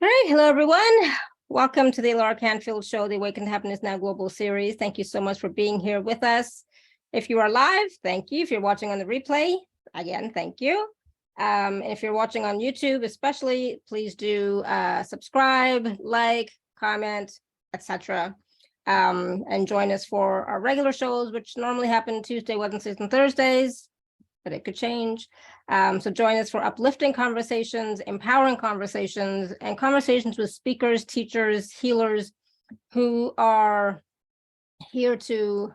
All right, hello everyone. Welcome to the alaracanfieldshow, the Awaken to Happiness Now global series. Thank you so much for being here with us. If you are live, thank you. If you're watching on the replay, again, thank you. If you're watching on YouTube, especially, please do subscribe, like, comment, etc. And join us for our regular shows, which normally happen Tuesday, Wednesdays, and Thursdays, but it could change. So join us for uplifting conversations, empowering conversations, and conversations with speakers, teachers, healers who are here to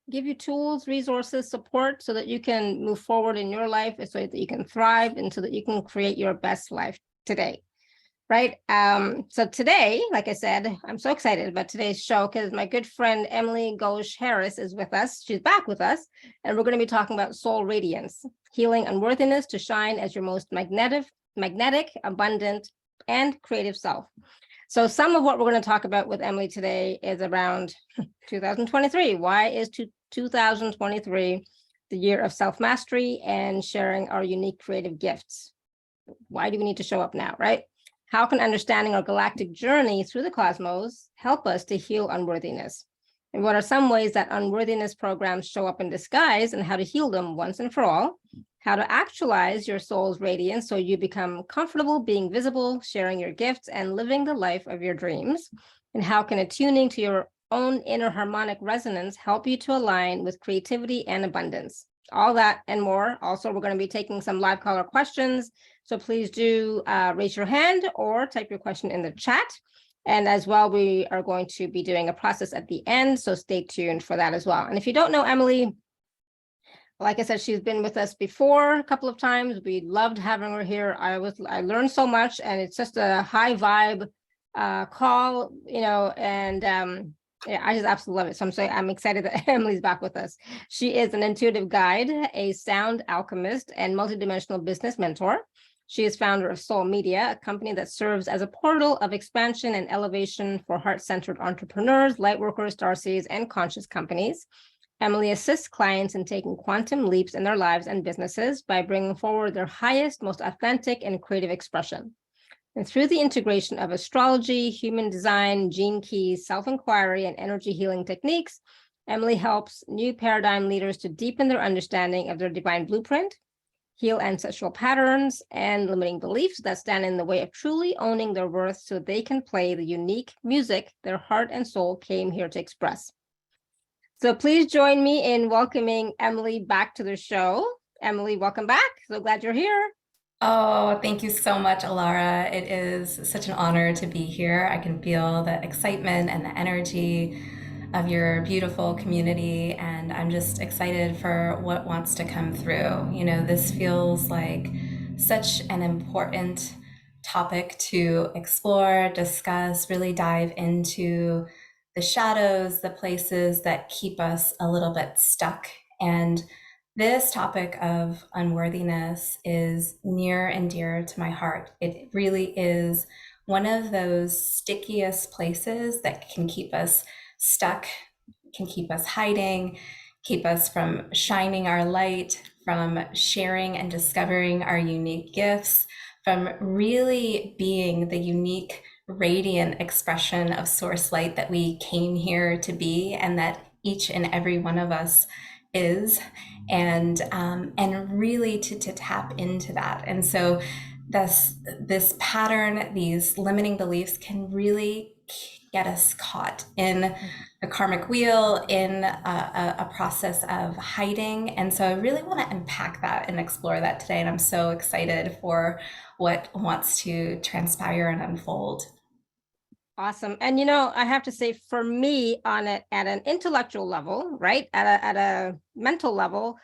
give you tools, resources, support so that you can move forward in your life, so that you can thrive and so that you can create your best life today. Right. So today, like I said, I'm so excited about today's show because my good friend Emily Ghosh Harris is with us. She's back with us, and we're going to be talking about Soul Radiance, healing unworthiness to shine as your most magnetic, abundant, and creative self. So some of what we're going to talk about with Emily today is around 2023. Why is 2023 the year of self-mastery and sharing our unique creative gifts? Why do we need to show up now, right? How can understanding our galactic journey through the cosmos help us to heal unworthiness? And what are some ways that unworthiness programs show up in disguise and how to heal them once and for all? How to actualize your soul's radiance so you become comfortable being visible, sharing your gifts, and living the life of your dreams? And how can attuning to your own inner harmonic resonance help you to align with creativity and abundance? All that and more. Also, we're going to be taking some live caller questions. So please do raise your hand or type your question in the chat. And as well, we are going to be doing a process at the end. So stay tuned for that as well. And if you don't know Emily, like I said, she's been with us before a couple of times. We loved having her here. I learned so much, and it's just a high vibe call, and yeah, I just absolutely love it. So I'm excited that Emily's back with us. She is an intuitive guide, a sound alchemist, and multidimensional business mentor. She is founder of Soul Media, a company that serves as a portal of expansion and elevation for heart-centered entrepreneurs, lightworkers, starseeds, and conscious companies. Emily assists clients in taking quantum leaps in their lives and businesses by bringing forward their highest, most authentic, and creative expression. And through the integration of astrology, human design, gene keys, self-inquiry, and energy healing techniques, Emily helps new paradigm leaders to deepen their understanding of their divine blueprint, heal ancestral patterns and limiting beliefs that stand in the way of truly owning their worth so they can play the unique music their heart and soul came here to express. So please join me in welcoming Emily back to the show. Emily, welcome back. So glad you're here. Oh, thank you so much, Alara. It is such an honor to be here. I can feel the excitement and the energy of your beautiful community, and I'm just excited for what wants to come through. You know, this feels like such an important topic to explore, discuss, really dive into the shadows, the places that keep us a little bit stuck. And this topic of unworthiness is near and dear to my heart. It really is one of those stickiest places that can keep us stuck, can keep us hiding, keep us from shining our light, from sharing and discovering our unique gifts, from really being the unique, radiant expression of source light that we came here to be, and that each and every one of us is, and really to tap into that. And so this pattern, these limiting beliefs can really get us caught in the karmic wheel, in a process of hiding. And so I really want to unpack that and explore that today. And I'm so excited for what wants to transpire and unfold. Awesome. And I have to say, for me, at an intellectual level, right, at a mental level,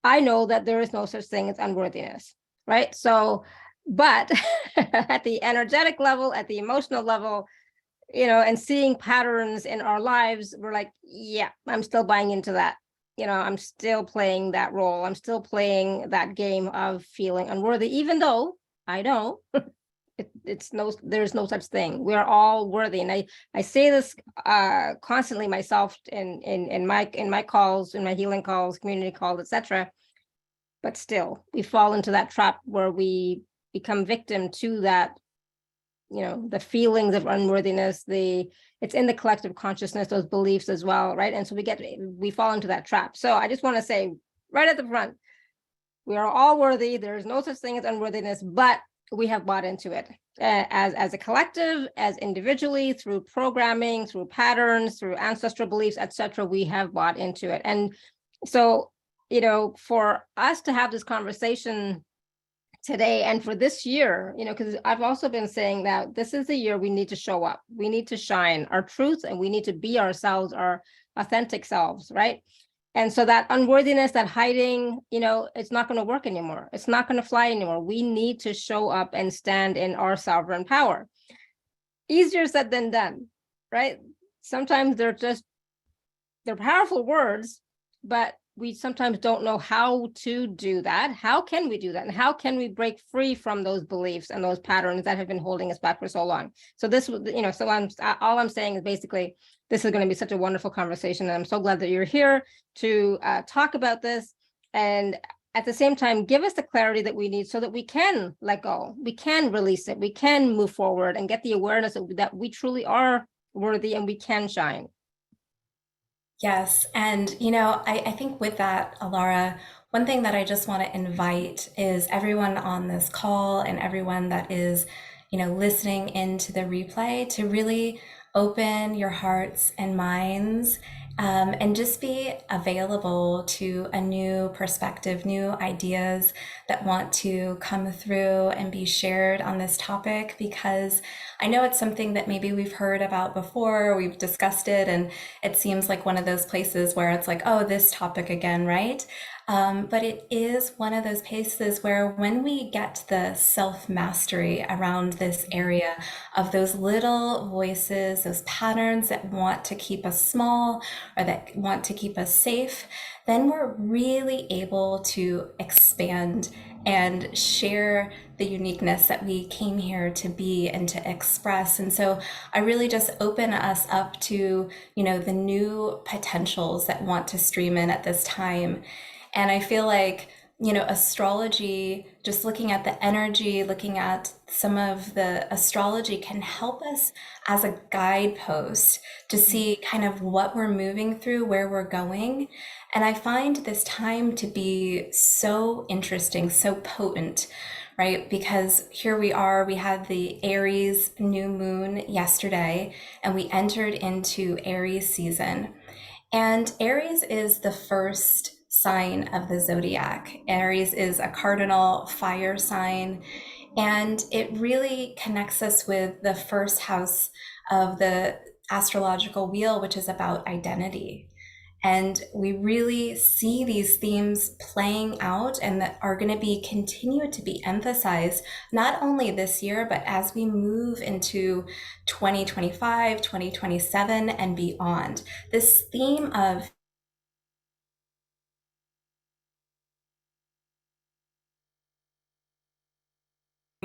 I know that there is no such thing as unworthiness, right? So, but at the energetic level, at the emotional level, and seeing patterns in our lives, we're like, yeah, I'm still buying into that. I'm still playing that role. I'm still playing that game of feeling unworthy, even though I know there's no such thing. We are all worthy. And I say this constantly myself in my calls, in my healing calls, community calls, etc. But still, we fall into that trap where we become victim to that the feelings of unworthiness, it's in the collective consciousness, those beliefs as well, right? And so we fall into that trap. So I just want to say right at the front, we are all worthy. There's no such thing as unworthiness, but we have bought into it as a collective, as individually, through programming, through patterns, through ancestral beliefs, etc. We have bought into it. And so, for us to have this conversation today and for this year, because I've also been saying that this is the year we need to show up. We need to shine our truth, and we need to be ourselves, our authentic selves, right? And so that unworthiness, that hiding, it's not going to work anymore. It's not going to fly anymore. We need to show up and stand in our sovereign power. Easier said than done, right? Sometimes they're powerful words, but we sometimes don't know how to do that. How can we do that? And how can we break free from those beliefs and those patterns that have been holding us back for so long? So this, all I'm saying is basically, this is going to be such a wonderful conversation. And I'm so glad that you're here to talk about this. And at the same time, give us the clarity that we need so that we can let go, we can release it, we can move forward and get the awareness that we truly are worthy and we can shine. Yes. And, I think with that, Alara, one thing that I just want to invite is everyone on this call and everyone that is, listening into the replay to really open your hearts and minds and just be available to a new perspective, new ideas that want to come through and be shared on this topic, because I know it's something that maybe we've heard about before, we've discussed it, and it seems like one of those places where it's like, oh, this topic again, right? But it is one of those places where when we get the self-mastery around this area of those little voices, those patterns that want to keep us small or that want to keep us safe, then we're really able to expand and share the uniqueness that we came here to be and to express. And so I really just open us up to, the new potentials that want to stream in at this time. And I feel like, astrology, just looking at the energy, looking at some of the astrology can help us as a guidepost to see kind of what we're moving through, where we're going. And I find this time to be so interesting, so potent, right? Because here we are, we had the Aries new moon yesterday, and we entered into Aries season. And Aries is the first sign of the zodiac. Aries is a cardinal fire sign, and it really connects us with the first house of the astrological wheel, which is about identity. And we really see these themes playing out and that are going to be continued to be emphasized, not only this year, but as we move into 2025, 2027, and beyond. This theme of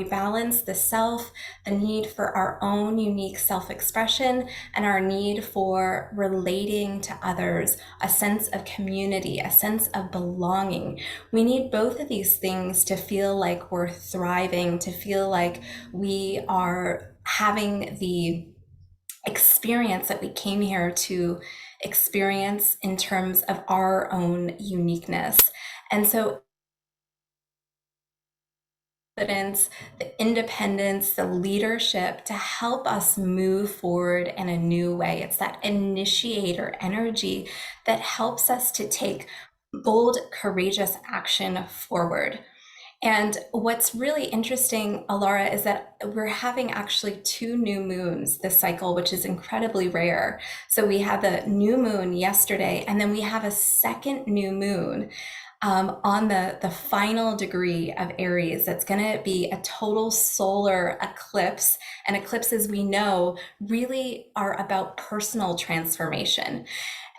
balance the self, the need for our own unique self-expression, and our need for relating to others, a sense of community, a sense of belonging. We need both of these things to feel like we're thriving, to feel like we are having the experience that we came here to experience in terms of our own uniqueness. And so the independence, the leadership to help us move forward in a new way. It's that initiator energy that helps us to take bold, courageous action forward. And what's really interesting, Alara, is that we're having actually 2 new moons this cycle, which is incredibly rare. So we had the new moon yesterday, and then we have a second new moon on the final degree of Aries. That's going to be a total solar eclipse. And eclipses, we know, really are about personal transformation.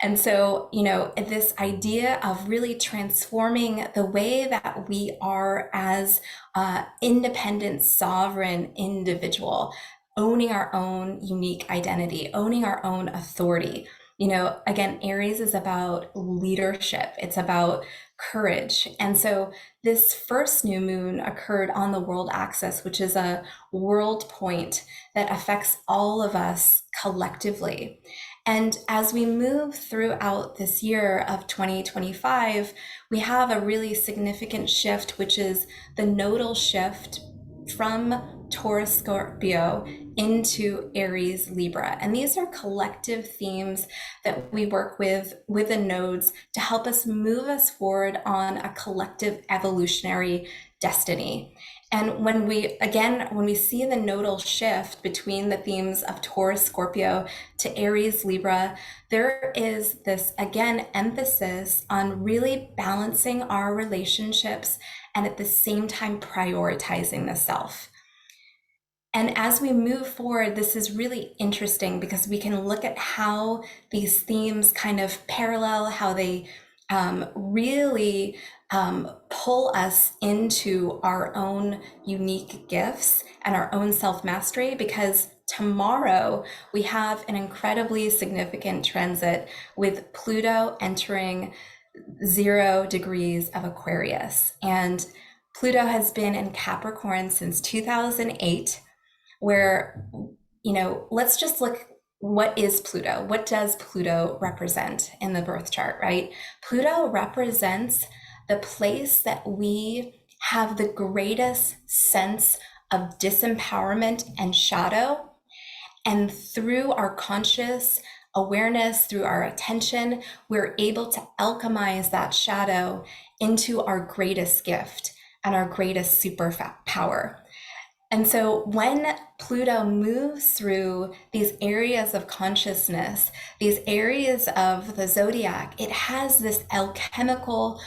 And so, this idea of really transforming the way that we are as independent, sovereign individual, owning our own unique identity, owning our own authority. Again, Aries is about leadership. It's about courage. And so this first new moon occurred on the world axis, which is a world point that affects all of us collectively. And as we move throughout this year of 2025, we have a really significant shift, which is the nodal shift from Taurus Scorpio into Aries Libra. And these are collective themes that we work with the nodes to help us move us forward on a collective evolutionary destiny. And when we see the nodal shift between the themes of Taurus Scorpio to Aries Libra, there is this, again, emphasis on really balancing our relationships and at the same time prioritizing the self. And as we move forward, this is really interesting because we can look at how these themes kind of parallel, how they really pull us into our own unique gifts and our own self-mastery, because tomorrow we have an incredibly significant transit with Pluto entering 0 degrees of Aquarius. And Pluto has been in Capricorn since 2008, where, let's just look, what is Pluto? What does Pluto represent in the birth chart, right? Pluto represents the place that we have the greatest sense of disempowerment and shadow. And through our conscious awareness, through our attention, we're able to alchemize that shadow into our greatest gift and our greatest superpower. And so when Pluto moves through these areas of consciousness, these areas of the zodiac, it has this alchemical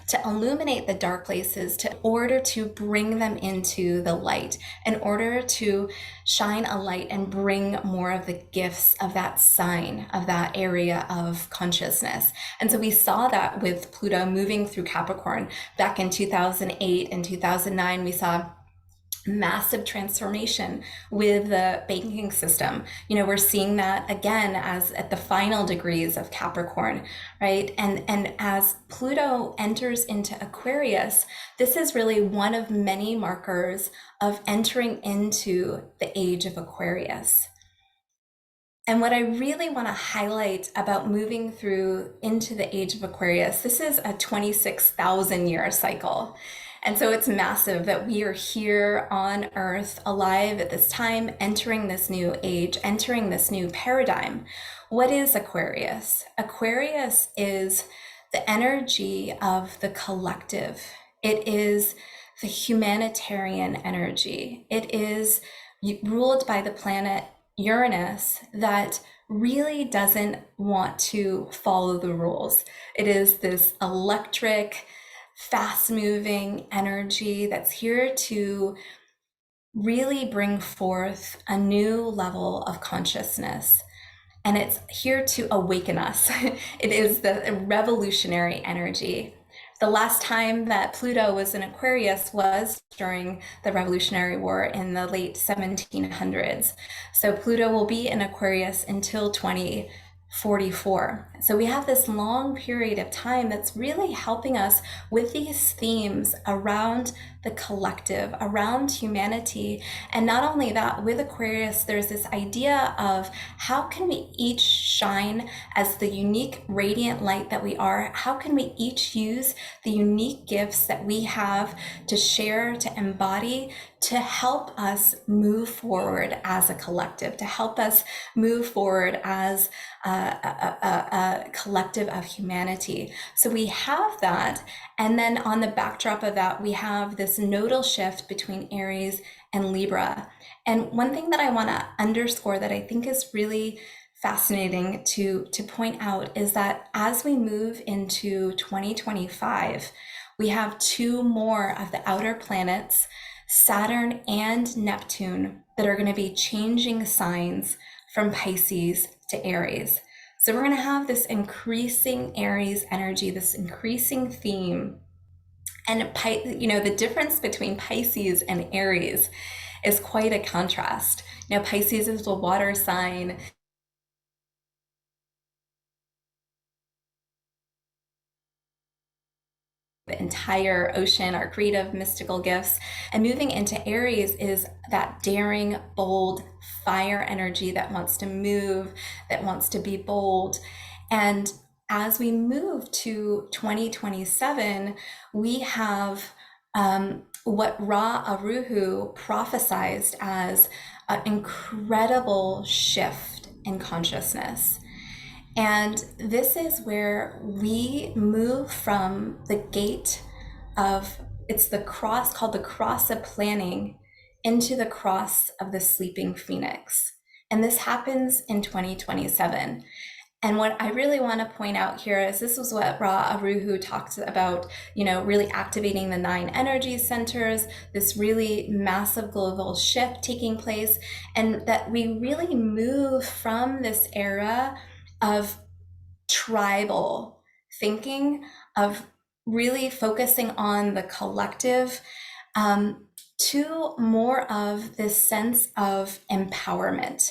to illuminate the dark places, in order to bring them into the light, in order to shine a light and bring more of the gifts of that sign, of that area of consciousness. And so we saw that with Pluto moving through Capricorn back in 2008 and 2009. We saw massive transformation with the banking system. We're seeing that again as at the final degrees of Capricorn, right? And as Pluto enters into Aquarius, this is really one of many markers of entering into the age of Aquarius. And what I really want to highlight about moving through into the age of Aquarius, this is a 26,000 year cycle. And so it's massive that we are here on Earth, alive at this time, entering this new age, entering this new paradigm. What is Aquarius? Aquarius is the energy of the collective. It is the humanitarian energy. It is ruled by the planet Uranus that really doesn't want to follow the rules. It is this electric, fast-moving energy that's here to really bring forth a new level of consciousness. And it's here to awaken us. It is the revolutionary energy. The last time that Pluto was in Aquarius was during the Revolutionary War in the late 1700s. So Pluto will be in Aquarius until 2044. So we have this long period of time that's really helping us with these themes around the collective, around humanity. And not only that, with Aquarius, there's this idea of how can we each shine as the unique radiant light that we are? How can we each use the unique gifts that we have to share, to embody, to help us move forward as a collective, to help us move forward as a collective of humanity. So we have that. And then on the backdrop of that, we have this nodal shift between Aries and Libra. And one thing that I want to underscore that I think is really fascinating to point out is that as we move into 2025, we have 2 more of the outer planets, Saturn and Neptune, that are going to be changing signs from Pisces to Aries. So we're going to have this increasing Aries energy, this increasing theme And the difference between Pisces and Aries is quite a contrast. Pisces is a water sign. The entire ocean, our creative, mystical gifts. And moving into Aries is that daring, bold, fire energy that wants to move, that wants to be bold. And as we move to 2027, we have what Ra Aruhu prophesized as an incredible shift in consciousness. And this is where we move from the gate of, it's the cross called the cross of planning, into the cross of the sleeping phoenix. And this happens in 2027. And what I really want to point out here is this was what Ra Aruhu talked about, really activating the 9 energy centers, this really massive global shift taking place, and that we really move from this era of tribal thinking, of really focusing on the collective, to more of this sense of empowerment,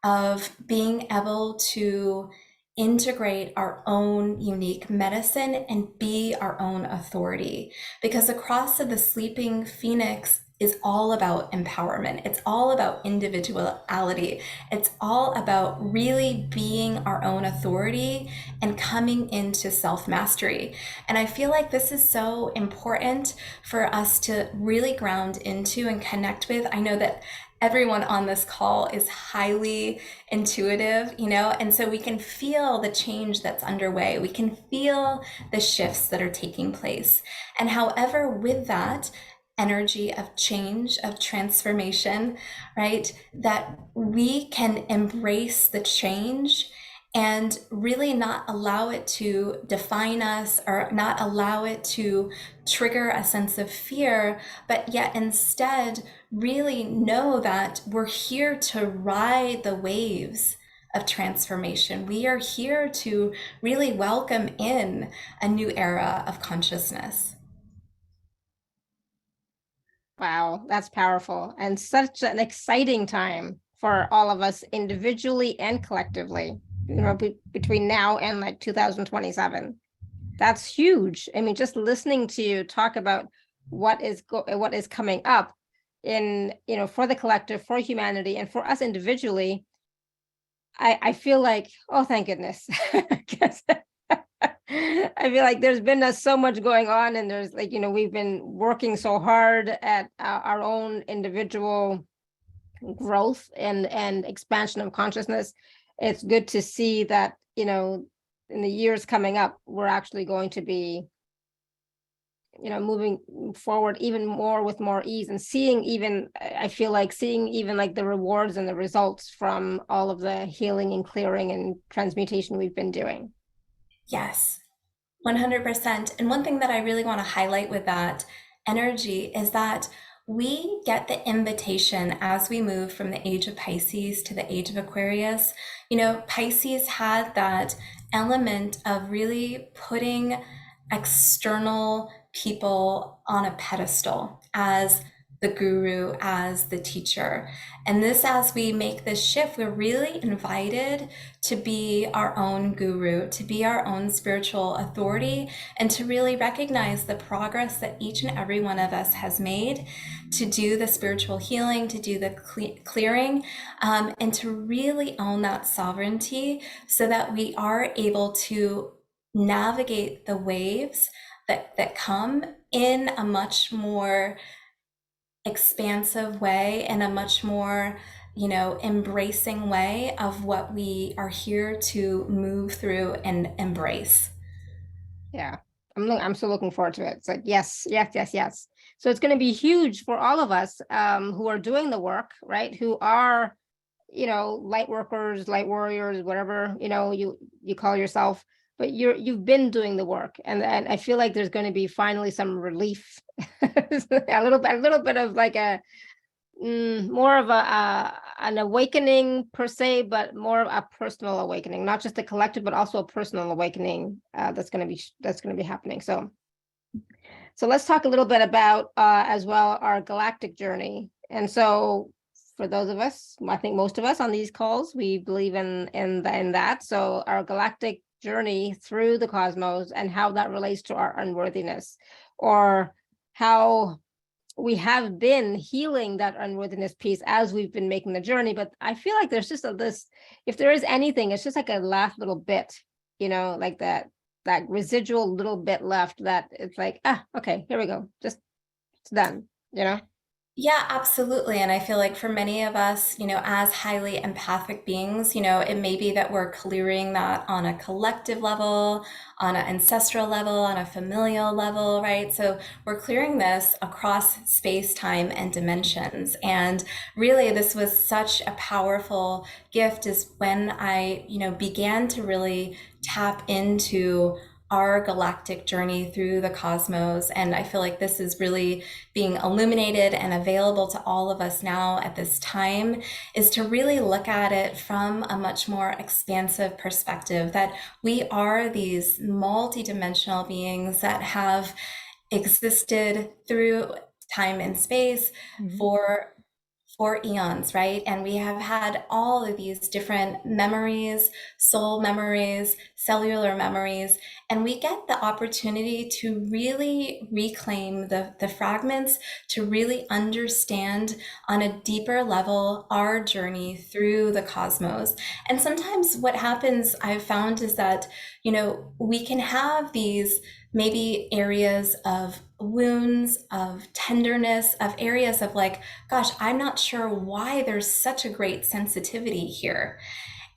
of being able to integrate our own unique medicine and be our own authority. Because the cross of the sleeping phoenix is all about empowerment. It's all about individuality. It's all about really being our own authority and coming into self-mastery. And I feel like this is so important for us to really ground into and connect with. I know that everyone on this call is highly intuitive, and so we can feel the change that's underway. We can feel the shifts that are taking place. And however, with that energy of change, of transformation, right, that we can embrace the change and really not allow it to define us or not allow it to trigger a sense of fear, but yet instead really know that we're here to ride the waves of transformation. We are here to really welcome in a new era of consciousness. Wow, that's powerful and such an exciting time for all of us individually and collectively, between now and like 2027. That's huge. I mean, just listening to you talk about what is coming up in, for the collective, for humanity, and for us individually, I feel like, oh, thank goodness. I feel like there's been so much going on, and there's we've been working so hard at our own individual growth and expansion of consciousness. It's good to see that, in the years coming up, we're actually going to be, moving forward even more with more ease, and I feel like seeing even like the rewards and the results from all of the healing and clearing and transmutation we've been doing. Yes, 100%. And one thing that I really want to highlight with that energy is that we get the invitation as we move from the age of Pisces to the age of Aquarius. Pisces had that element of really putting external people on a pedestal as the guru, as the teacher. And this, as we make this shift, we're really invited to be our own guru, to be our own spiritual authority, and to really recognize the progress that each and every one of us has made to do the spiritual healing, to do the clearing, and to really own that sovereignty so that we are able to navigate the waves that come in a much more expansive way, and a much more embracing way of what we are here to move through and embrace. Yeah, I'm still looking forward to it. It's like yes. So it's going to be huge for all of us who are doing the work, right, who are light workers, light warriors, whatever you call yourself, but you've been doing the work, and I feel like there's going to be finally some relief, a little bit of like a more of an awakening per se, but more of a personal awakening, not just a collective, but also a personal awakening that's going to be happening. So So let's talk a little bit about as well our galactic journey. And so for those of us, I think most of us on these calls, we believe in that. So our galactic journey through the cosmos and how that relates to our unworthiness, or how we have been healing that unworthiness piece as we've been making the journey. But I feel like there's just this, if there is anything, it's just like a last little bit, like that residual little bit left that it's like, okay, here we go. Just it's done. Yeah, absolutely. And I feel like for many of us, as highly empathic beings, it may be that we're clearing that on a collective level, on an ancestral level, on a familial level, right? So we're clearing this across space, time, and dimensions. And really, this was such a powerful gift is when I, began to really tap into our galactic journey through the cosmos. And I feel like this is really being illuminated and available to all of us now at this time, is to really look at it from a much more expansive perspective, that we are these multidimensional beings that have existed through time and space for eons, right? And we have had all of these different memories, soul memories, cellular memories, and we get the opportunity to really reclaim the fragments, to really understand on a deeper level our journey through the cosmos. And sometimes what happens, I've found, is that, we can have these maybe areas of wounds, of tenderness, of areas of like, gosh, I'm not sure why there's such a great sensitivity here.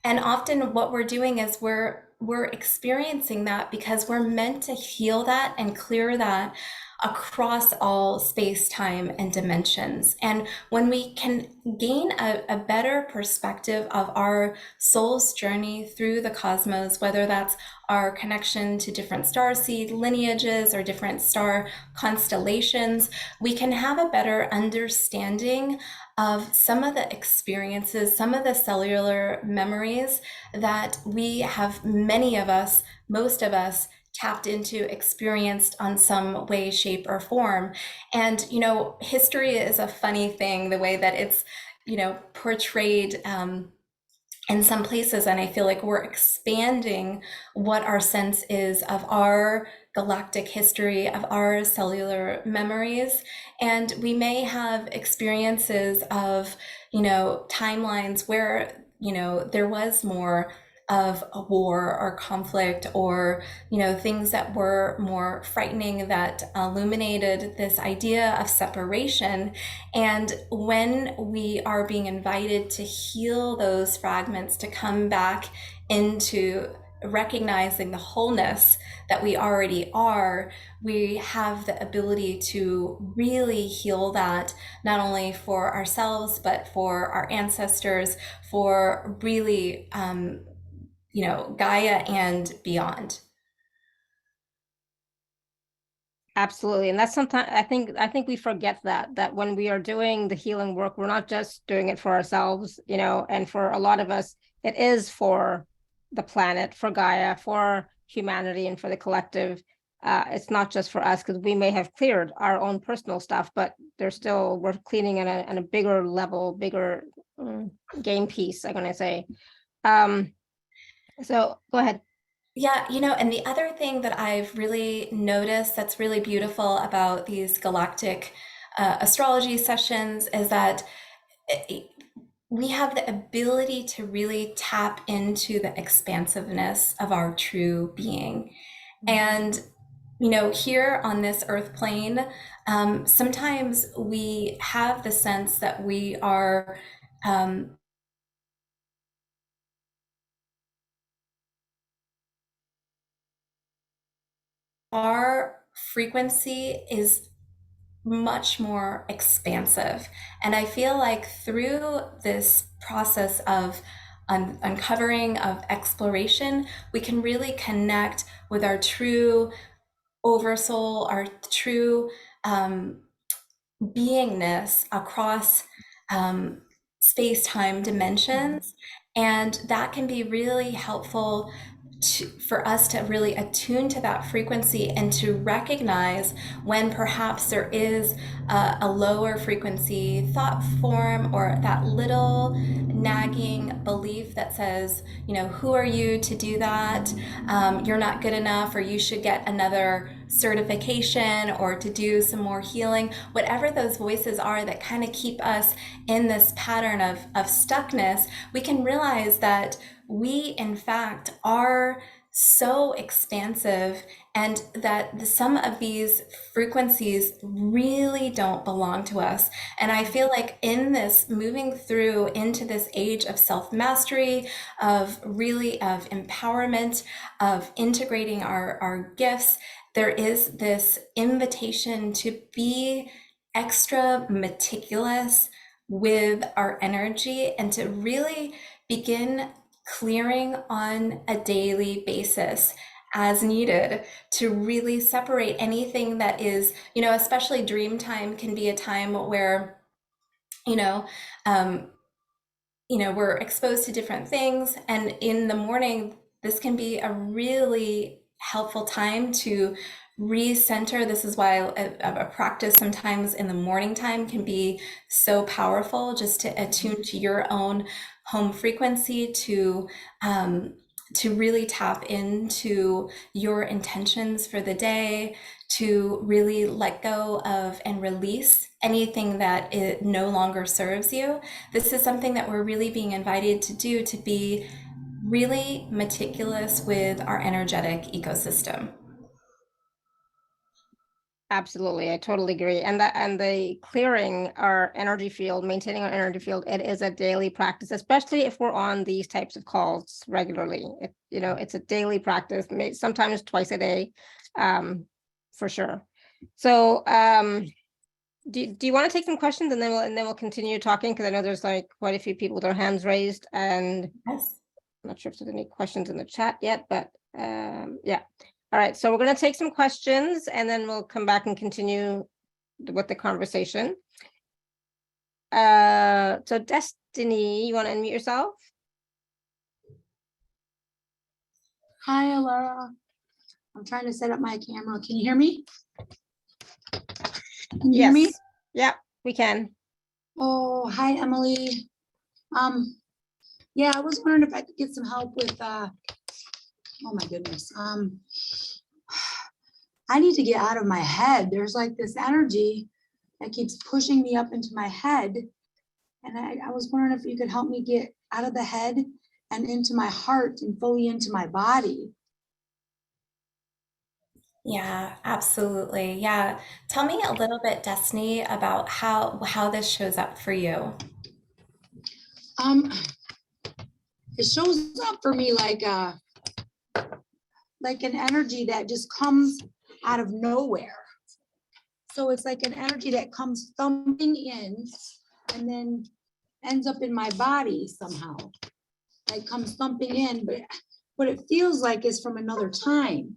And often what we're doing is we're experiencing that because we're meant to heal that and clear that across all space, time, and dimensions. And when we can gain a better perspective of our soul's journey through the cosmos, whether that's our connection to different starseed lineages or different star constellations, we can have a better understanding of some of the experiences, some of the cellular memories that we have, many of us, most of us, tapped into, experienced on some way, shape, or form. And, history is a funny thing, the way that it's, portrayed in some places. And I feel like we're expanding what our sense is of our galactic history, of our cellular memories. And we may have experiences of, timelines where, there was more of a war or conflict, or things that were more frightening, that illuminated this idea of separation. And when we are being invited to heal those fragments, to come back into recognizing the wholeness that we already are, we have the ability to really heal that, not only for ourselves, but for our ancestors, for really Gaia and beyond. Absolutely. And that's sometimes I think we forget that when we are doing the healing work, we're not just doing it for ourselves, and for a lot of us, it is for the planet, for Gaia, for humanity, and for the collective. It's not just for us, because we may have cleared our own personal stuff, but we're cleaning on a bigger level, bigger game piece, I'm gonna say. So go ahead. Yeah, and the other thing that I've really noticed that's really beautiful about these galactic astrology sessions is that we have the ability to really tap into the expansiveness of our true being. And, here on this earth plane, sometimes we have the sense that we are our frequency is much more expansive. And I feel like through this process of uncovering, of exploration, we can really connect with our true oversoul, our true beingness across space time dimensions. And that can be really helpful for us to really attune to that frequency and to recognize when perhaps there is a lower frequency thought form or that little nagging belief that says, you know, who are you to do that? You're not good enough, or you should get another certification or to do some more healing. Whatever those voices are that kind of keep us in this pattern of stuckness, we can realize that we in fact are so expansive, and that some of these frequencies really don't belong to us. And I feel like in this moving through into this age of self-mastery, of really of empowerment, of integrating our gifts, there is this invitation to be extra meticulous with our energy and to really begin clearing on a daily basis as needed to really separate anything that is, you know, especially dream time can be a time where, you know, um, we're exposed to different things. And in the morning, this can be a really helpful time to recenter. This is why a practice sometimes in the morning time can be so powerful, just to attune to your own home frequency, to really tap into your intentions for the day, to really let go of and release anything that it no longer serves you. This is something that we're really being invited to do, to be really meticulous with our energetic ecosystem. Absolutely, I totally agree. And the clearing our energy field, maintaining our energy field, it is a daily practice, especially if we're on these types of calls regularly. It's a daily practice, sometimes twice a day, for sure. So, do you want to take some questions, and then we'll continue talking, because I know there's like quite a few people with their hands raised, and Yes. I'm not sure if there's any questions in the chat yet, but yeah. All right, so we're going to take some questions, and then we'll come back and continue with the conversation. So Destiny, you want to unmute yourself? Hi, Alara. I'm trying to set up my camera. Can you hear me? Can you hear me? Yeah, we can. Oh, hi, Emily. Yeah, I was wondering if I could get some help with, oh my goodness. I need to get out of my head. There's like this energy that keeps pushing me up into my head. And I was wondering if you could help me get out of the head and into my heart and fully into my body. Yeah, absolutely. Yeah. Tell me a little bit, Destiny, about how this shows up for you. It shows up for me like an energy that just comes out of nowhere. So it's like an energy that comes thumping in and then ends up in my body somehow. Like comes thumping in, but what it feels like is from another time.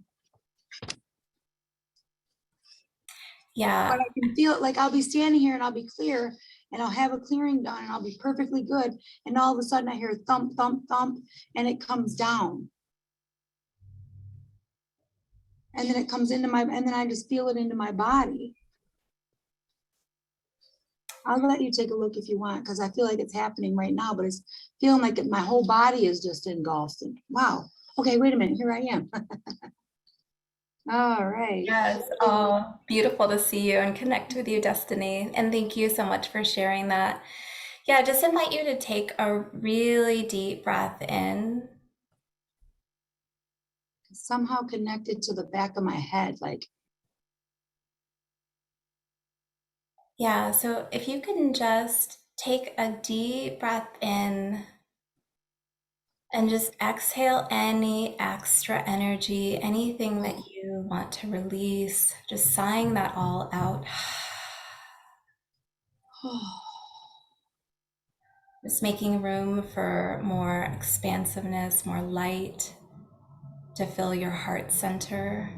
Yeah. But I can feel it, like I'll be standing here and I'll be clear and I'll have a clearing done and I'll be perfectly good. And all of a sudden I hear thump, thump, thump, and it comes down. And then it comes into my, and then I just feel it into my body. I'll let you take a look if you want, because I feel like it's happening right now, but it's feeling like my whole body is just engulfed. And wow. Okay, wait a minute. Here I am. All right. Yes. Oh, beautiful to see you and connect with you, Destiny. And thank you so much for sharing that. Yeah, just invite you to take a really deep breath in. Somehow connected to the back of my head, like. Yeah, so if you can just take a deep breath in and just exhale any extra energy, anything that you want to release, just sighing that all out. Just making room for more expansiveness, more light to fill your heart center.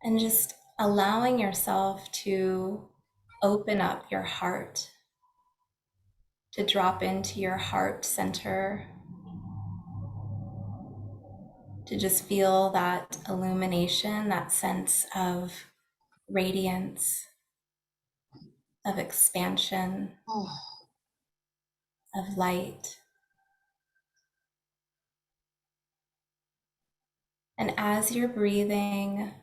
And just allowing yourself to open up your heart to drop into your heart center, to just feel that illumination, that sense of radiance, of expansion, Oh, of light. And as you're breathing,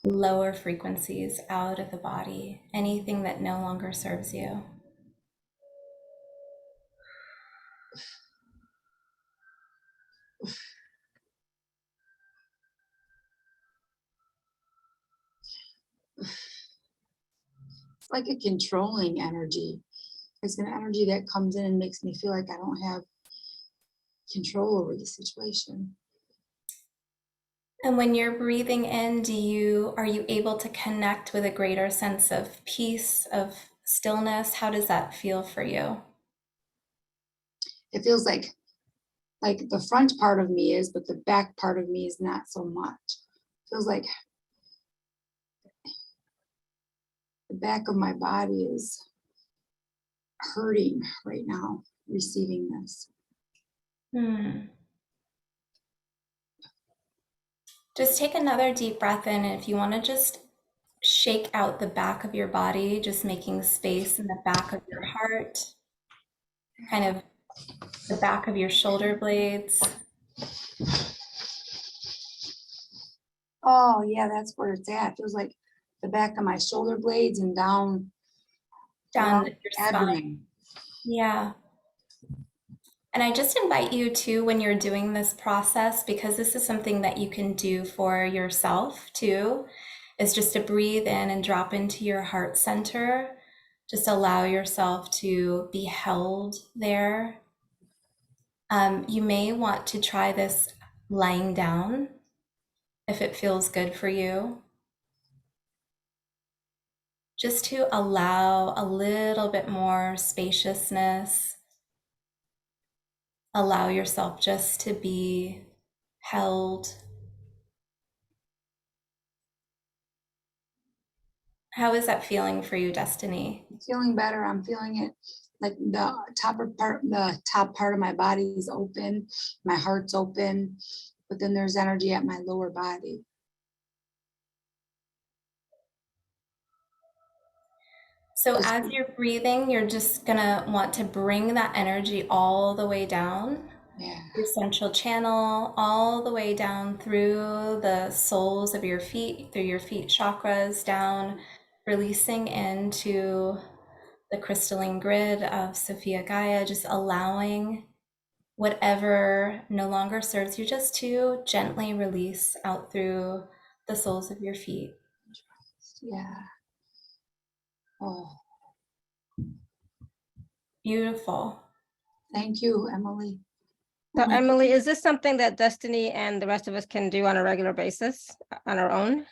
lower frequencies out of the body, anything that no longer serves you. it's like a controlling energy. It's an energy that comes in and makes me feel like I don't have control over the situation. And when you're breathing in, are you able to connect with a greater sense of peace, of stillness? How does that feel for you? It feels like the front part of me is, but the back part of me is not so much. Feels like the back of my body is hurting right now, receiving this. Just take another deep breath in, and if you want to just shake out the back of your body, just making space in the back of your heart, kind of the back of your shoulder blades. Oh yeah, that's where it's at. Feels like the back of my shoulder blades and down Down your spine. abdomen. Yeah. And I just invite you to, when you're doing this process, because this is something that you can do for yourself too, is just to breathe in and drop into your heart center. Just allow yourself to be held there. You may want to try this lying down if it feels good for you. Just to allow a little bit more spaciousness. Allow yourself just to be held. How is that feeling for you, Destiny? Feeling better. I'm feeling it like the top part of my body is open, my heart's open, but then there's energy at my lower body. So as you're breathing, you're just gonna want to bring that energy all the way down. Yeah. Your central channel, all the way down through the soles of your feet, through your feet chakras, down, releasing into the crystalline grid of Sophia Gaia, just allowing whatever no longer serves you just to gently release out through the soles of your feet. Yeah. Oh, Beautiful. thank you, Emily. So Emily, is this something that Destiny and the rest of us can do on a regular basis on our own?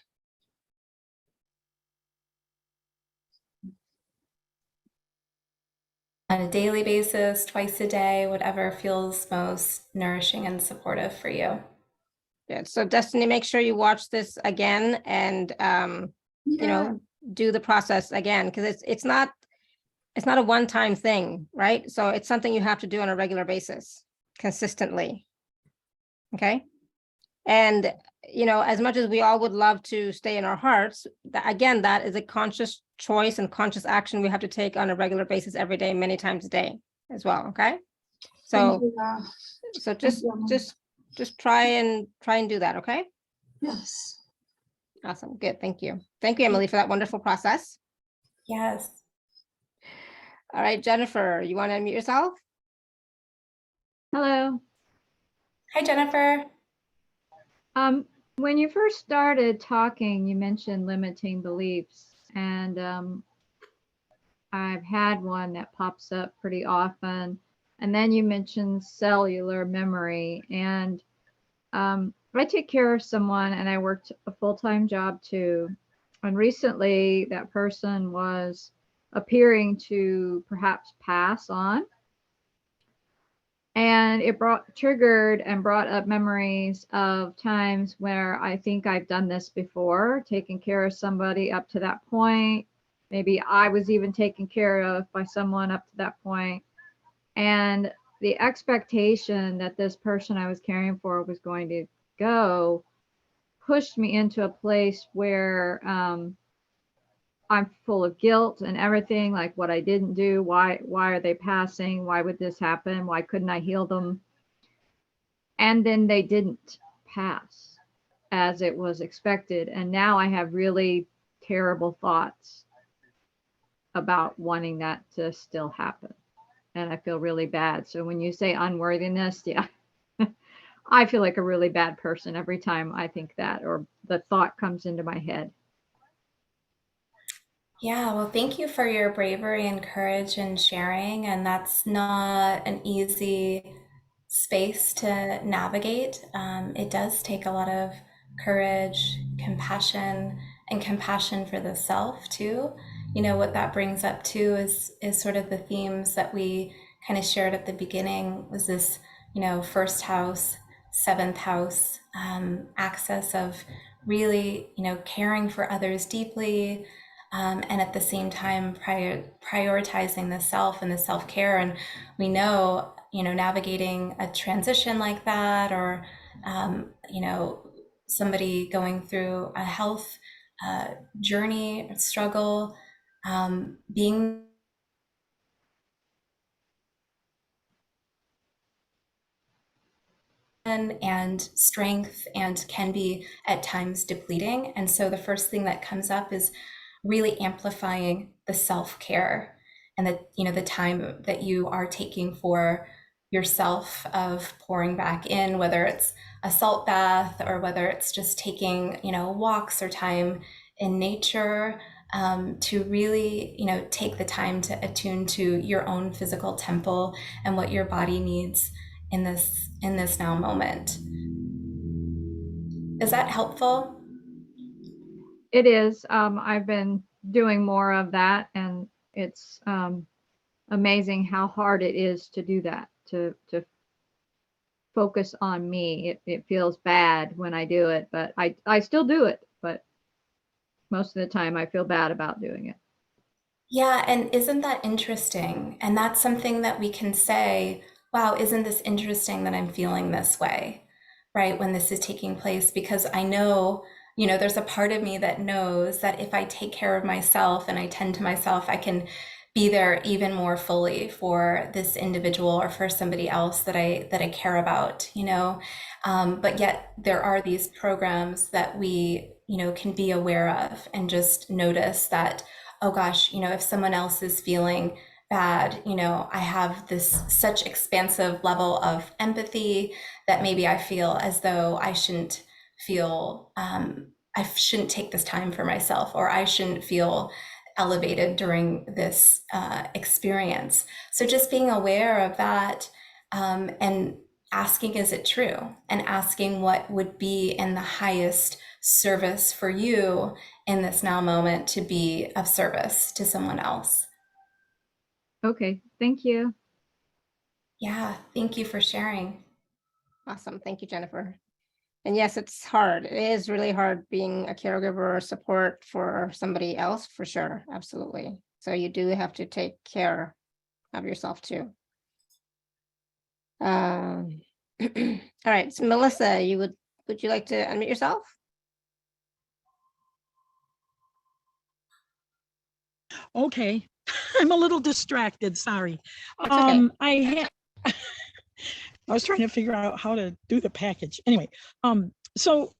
On a daily basis, twice a day, whatever feels most nourishing and supportive for you. Yeah, so Destiny, make sure you watch this again and you know, do the process again, because it's not a one-time thing, right? So it's something you have to do on a regular basis, consistently. Okay. And you know, as much as we all would love to stay in our hearts, again, that is a conscious choice and conscious action we have to take on a regular basis every day, many times a day as well. Okay. So just try and do that. Okay. Yes. Awesome. Good. Thank you. Thank you, Emily, for that wonderful process. Yes. All right, Jennifer, you want to unmute yourself? Hello. Hi, Jennifer. When you first started talking, you mentioned limiting beliefs, and I've had one that pops up pretty often. And then you mentioned cellular memory, and I take care of someone, and I worked a full-time job too. And recently, that person was appearing to perhaps pass on. And it triggered and brought up memories of times where I think I've done this before, taken care of somebody up to that point. maybe I was even taken care of by someone up to that point. And the expectation that this person I was caring for was going to go pushed me into a place where I'm full of guilt and everything, like what I didn't do. Why are they passing? Why would this happen? Why couldn't I heal them? And then they didn't pass as it was expected. And now I have really terrible thoughts about wanting that to still happen. And I feel really bad. So when you say unworthiness, yeah, I feel like a really bad person every time I think that, or the thought comes into my head. Yeah, well, thank you for your bravery and courage and sharing. And that's not an easy space to navigate. It does take a lot of courage, compassion, and compassion for the self too. You know, what that brings up too is sort of the themes that we kind of shared at the beginning was this, you know, first house, seventh house, access of really, you know, caring for others deeply, and at the same time prioritizing the self and the self-care. And we know, you know, navigating a transition like that, or you know, somebody going through a health journey struggle, being and strength and can be at times depleting. And so the first thing that comes up is really amplifying the self-care and the, you know, the time that you are taking for yourself, of pouring back in, whether it's a salt bath or whether it's just taking, you know, walks or time in nature, to really, you know, take the time to attune to your own physical temple and what your body needs in this now moment. Is that helpful? It is. I've been doing more of that, and it's amazing how hard it is to do that, to focus on me. It feels bad when I do it, but I still do it, but most of the time I feel bad about doing it. Yeah, and isn't that interesting? And that's something that we can say, wow, isn't this interesting that I'm feeling this way, right? When this is taking place, because I know, you know, there's a part of me that knows that if I take care of myself and I tend to myself, I can be there even more fully for this individual or for somebody else that I care about, you know. But yet there are these programs that we, you know, can be aware of and just notice that, oh gosh, you know, if someone else is feeling bad, you know, I have this such expansive level of empathy that maybe I feel as though I shouldn't feel, I shouldn't take this time for myself, or I shouldn't feel elevated during this experience. So just being aware of that, and asking, is it true? And asking what would be in the highest service for you in this now moment to be of service to someone else. Okay, thank you. Yeah, thank you for sharing. Awesome. Thank you, Jennifer. And yes, it's hard. It is really hard being a caregiver or support for somebody else, for sure. Absolutely. So you do have to take care of yourself too. All right. So Melissa, would you like to unmute yourself? Okay. I'm a little distracted. Sorry. That's okay. I was trying to figure out how to do the package. Anyway, so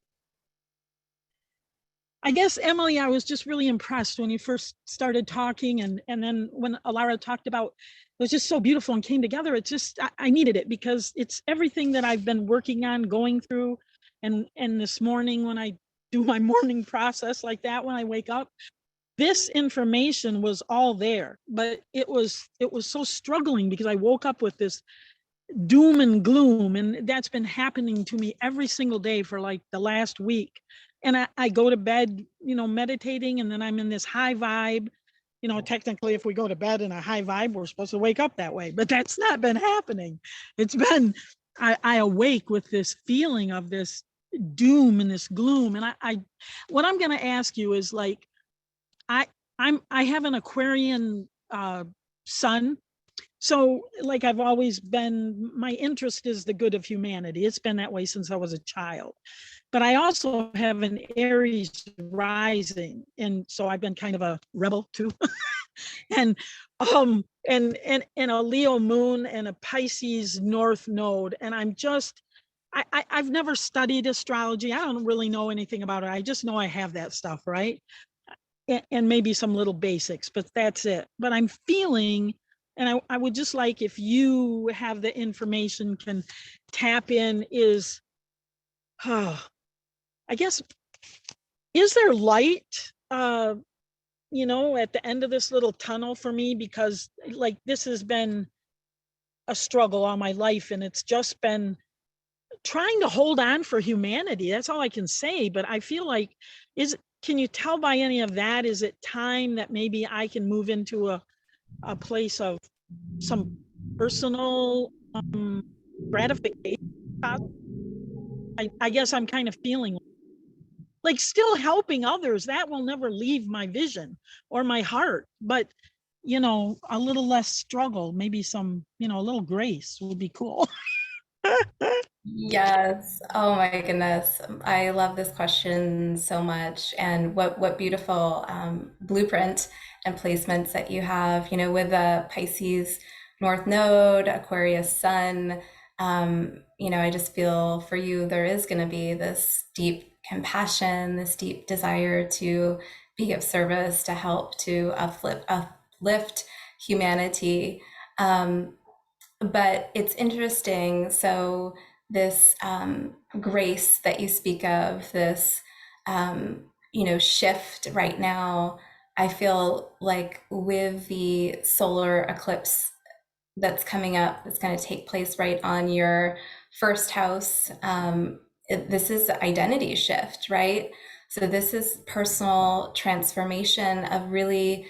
I guess, Emily, I was just really impressed when you first started talking, and then when Alara talked about, it was just so beautiful and came together. It's just, I needed it, because it's everything that I've been working on, going through, and this morning when I do my morning process like that, when I wake up, this information was all there, but it was so struggling, because I woke up with this doom and gloom, and that's been happening to me every single day for like the last week. And I go to bed, you know, meditating, and then I'm in this high vibe. You know, technically, if we go to bed in a high vibe, we're supposed to wake up that way, but that's not been happening. It's been, I awake with this feeling of this doom and this gloom. And I what I'm going to ask you is, like, I have an Aquarian sun. So like I've always been, my interest is the good of humanity. It's been that way since I was a child. But I also have an Aries rising. And so I've been kind of a rebel too. and and a Leo moon and a Pisces North node. And I'm just, I've never studied astrology. I don't really know anything about it. I just know I have that stuff, right? And maybe some little basics, but that's it. But I'm feeling, and I would just like if you have the information, can tap in, is, I guess, is there light, you know, at the end of this little tunnel for me? Because like this has been a struggle all my life, and it's just been trying to hold on for humanity. That's all I can say. But I feel like, can you tell by any of that, is it time that maybe I can move into a place of some personal gratification? I guess I'm kind of feeling like still helping others. That will never leave my vision or my heart. But, you know, a little less struggle, maybe some, you know, a little grace would be cool. Yes. Oh my goodness. I love this question so much. And what beautiful blueprint and placements that you have, you know, with the Pisces North Node, Aquarius Sun. You know, I just feel for you, there is going to be this deep compassion, this deep desire to be of service, to help, to uplift humanity. But it's interesting. So this grace that you speak of, this you know, shift right now, I feel like with the solar eclipse that's coming up, that's going to take place right on your first house. This is identity shift, right? So this is personal transformation of really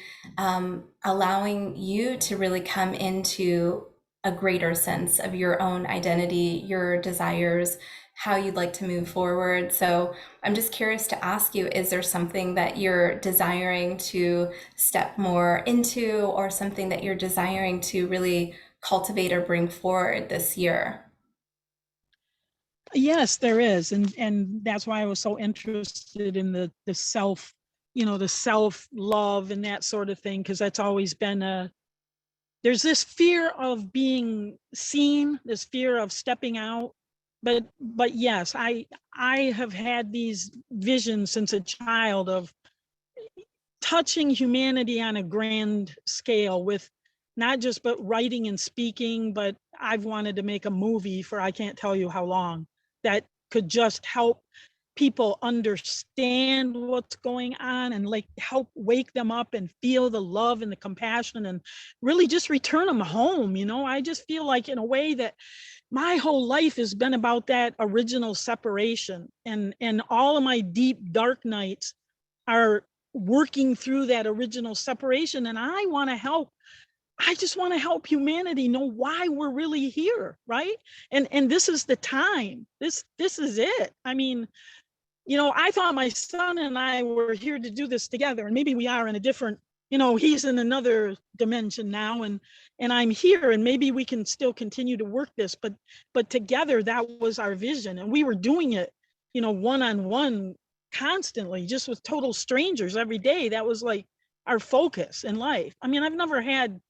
allowing you to really come into a greater sense of your own identity, your desires, how you'd like to move forward. So I'm just curious to ask you, is there something that you're desiring to step more into, or something that you're desiring to really cultivate or bring forward this year? Yes, there is. And that's why I was so interested in the self, you know, the self love and that sort of thing, because that's always been there's this fear of being seen, this fear of stepping out. But yes, I have had these visions since a child of touching humanity on a grand scale, with not just but writing and speaking, but I've wanted to make a movie for I can't tell you how long, that could just help people understand what's going on and like help wake them up and feel the love and the compassion and really just return them home. You know, I just feel like in a way that my whole life has been about that original separation, and all of my deep dark nights are working through that original separation. And I just want to help humanity know why we're really here, right? And this is the time. This is it. I mean, you know, I thought my son and I were here to do this together, and maybe we are in a different, you know, he's in another dimension now, and I'm here, and maybe we can still continue to work this, but together, that was our vision. And we were doing it, you know, one-on-one constantly, just with total strangers every day. That was like our focus in life. I mean, I've never had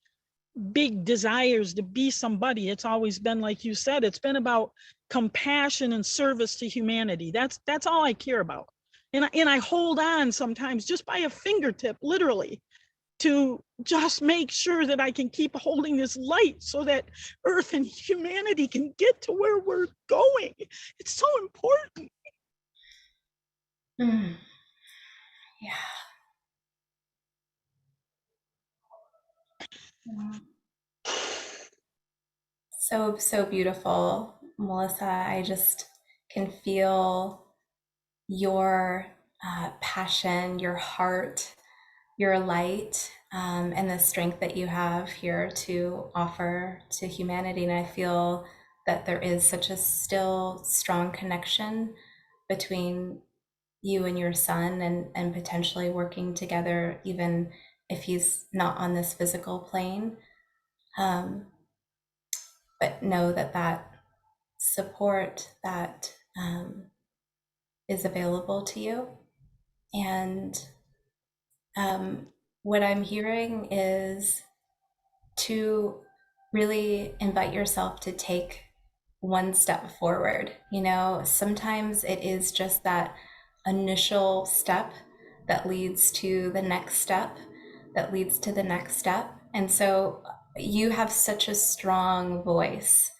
big desires to be somebody. It's always been, like you said, it's been about compassion and service to humanity. That's all I care about. And I hold on sometimes just by a fingertip, literally, to just make sure that I can keep holding this light so that Earth and humanity can get to where we're going. It's so important. Mm. Yeah. So beautiful, Melissa. I just can feel your passion, your heart, your light, and the strength that you have here to offer to humanity. And I feel that there is such a still strong connection between you and your son, and potentially working together even if he's not on this physical plane. But know that that support that is available to you. And what I'm hearing is to really invite yourself to take one step forward. You know, sometimes it is just that initial step that leads to the next step, that leads to the next step. And so you have such a strong voice.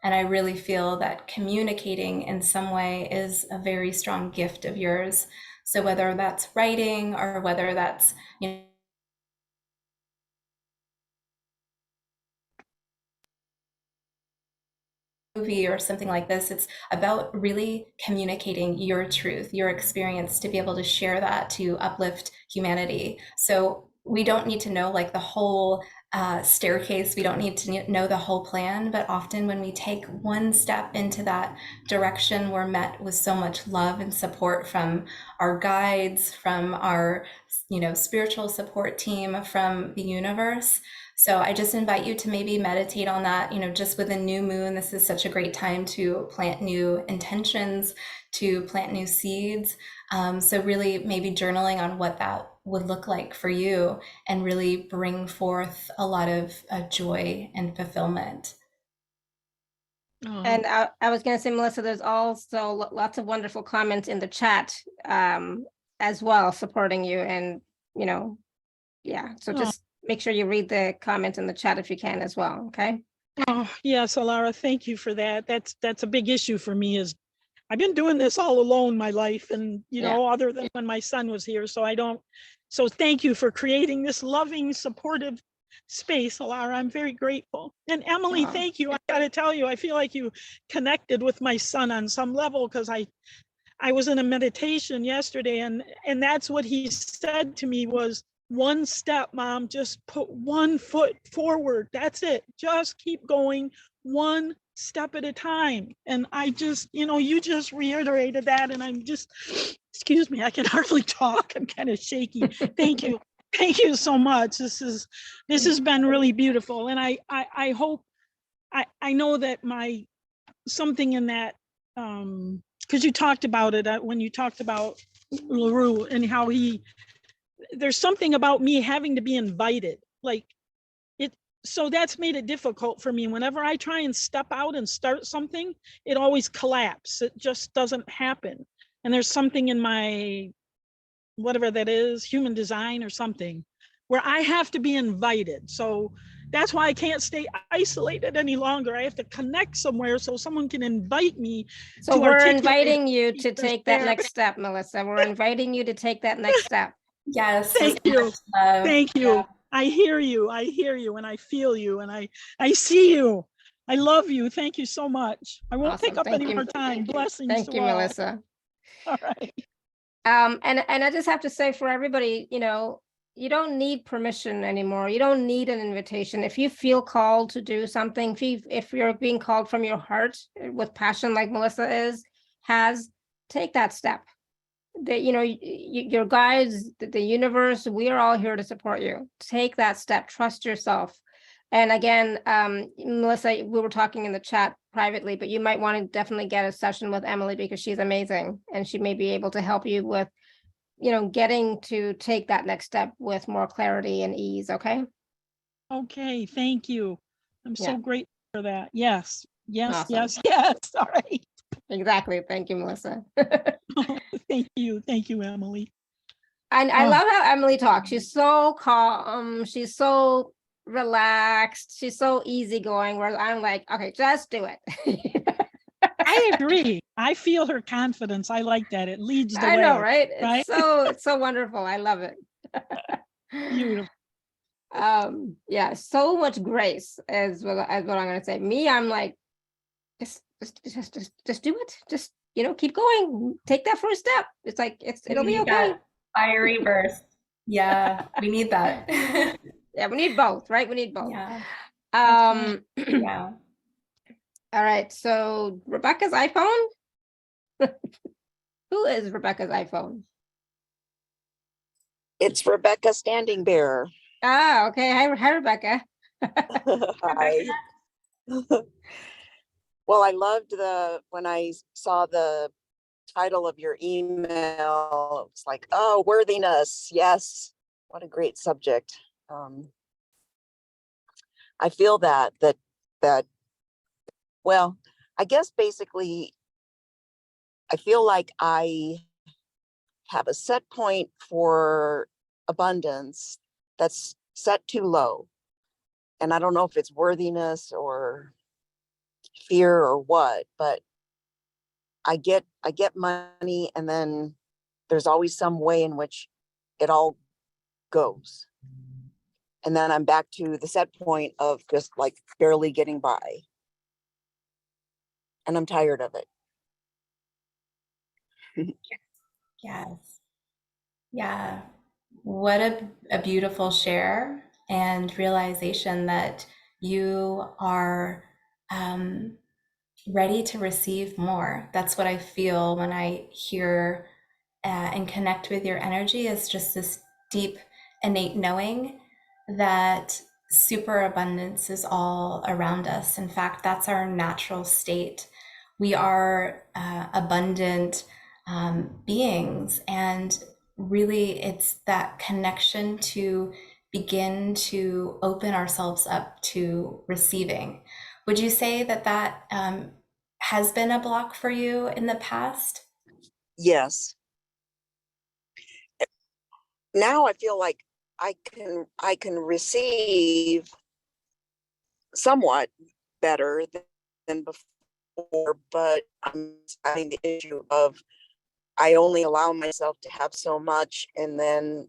And I really feel that communicating in some way is a very strong gift of yours. So whether that's writing or whether that's, you know, movie or something like this, it's about really communicating your truth, your experience, to be able to share that, to uplift humanity. So we don't need to know like the whole staircase, we don't need to know the whole plan, but often when we take one step into that direction, we're met with so much love and support from our guides, from our, you know, spiritual support team, from the universe. So I just invite you to maybe meditate on that. You know, just with a new moon, this is such a great time to plant new intentions, to plant new seeds. So really maybe journaling on what that would look like for you, and really bring forth a lot of joy and fulfillment. And I was going to say, Melissa, there's also lots of wonderful comments in the chat as well, supporting you. And, you know, yeah, so just make sure you read the comments in the chat if you can as well. Okay. Oh, yes, Alara, thank you for that. That's a big issue for me. Is I've been doing this all alone my life, and you know, other than when my son was here. So thank you for creating this loving, supportive space, Alara. I'm very grateful. And Emily, thank you. I gotta tell you, I feel like you connected with my son on some level, because I was in a meditation yesterday, and that's what he said to me was, one step, Mom, just put one foot forward. That's it. Just keep going one step at a time. And I just, you know, you just reiterated that, and I'm just, excuse me, I can hardly talk. I'm kind of shaky. Thank you. Thank you so much. This has been really beautiful. And I hope, I know that something in that, because you talked about it when you talked about LaRue and how there's something about me having to be invited, like it. So that's made it difficult for me. Whenever I try and step out and start something, it always collapses. It just doesn't happen. And there's something in my, whatever that is, human design or something, where I have to be invited. So that's why I can't stay isolated any longer. I have to connect somewhere so someone can invite me. So we're inviting you to take that next step, Melissa. We're inviting you to take that next step. Yes. Thank you. Thank you. Yeah. I hear you, and I feel you, and I see you. I love you. Thank you so much. I won't take up any more time. Blessings. Thank you, Melissa. All right. And I just have to say, for everybody, you know, you don't need permission anymore. You don't need an invitation. If you feel called to do something, if you're being called from your heart with passion, like Melissa has, take that step. That, you know, your guides, the universe, we are all here to support you. Take that step. Trust yourself. And again, Melissa, we were talking in the chat privately, but you might want to definitely get a session with Emily, because she's amazing, and she may be able to help you with, you know, getting to take that next step with more clarity and ease. Okay. Okay. Thank you. I'm so grateful for that. Yes. Awesome. Yes. All right. Exactly. Thank you, Melissa. Thank you. Thank you, Emily. And I love how Emily talks. She's so calm. She's so relaxed. She's so easygoing, where I'm like, okay, just do it. I agree. I feel her confidence. I like that. It leads the way. I know, right? It's so wonderful. I love it. Beautiful. Yeah, so much grace is what I'm going to say. Me, I'm like, just do it. Just, you know, keep going. Take that first step. It's like, it'll be okay. Fiery burst. Yeah, we need that. Yeah, we need both, right? We need both. Yeah. Yeah. All right. So Rebecca's iPhone. Who is Rebecca's iPhone? It's Rebecca Standing Bearer. Ah, okay. Hi, Rebecca. Hi. Well, I loved when I saw the title of your email. It's like, oh, worthiness. Yes. What a great subject. I feel that, well, I guess basically, I feel like I have a set point for abundance that's set too low. And I don't know if it's worthiness or fear or what, but I get money, and then there's always some way in which it all goes. And then I'm back to the set point of just like barely getting by. And I'm tired of it. Yes. Yeah. What a beautiful share and realization that you are ready to receive more. That's what I feel when I hear and connect with your energy, is just this deep, innate knowing that superabundance is all around us. In fact, that's our natural state. We are abundant beings, and really it's that connection to begin to open ourselves up to receiving. Would you say that that has been a block for you in the past? Yes. Now I feel like I can receive somewhat better than before, but I'm having the issue of I only allow myself to have so much, and then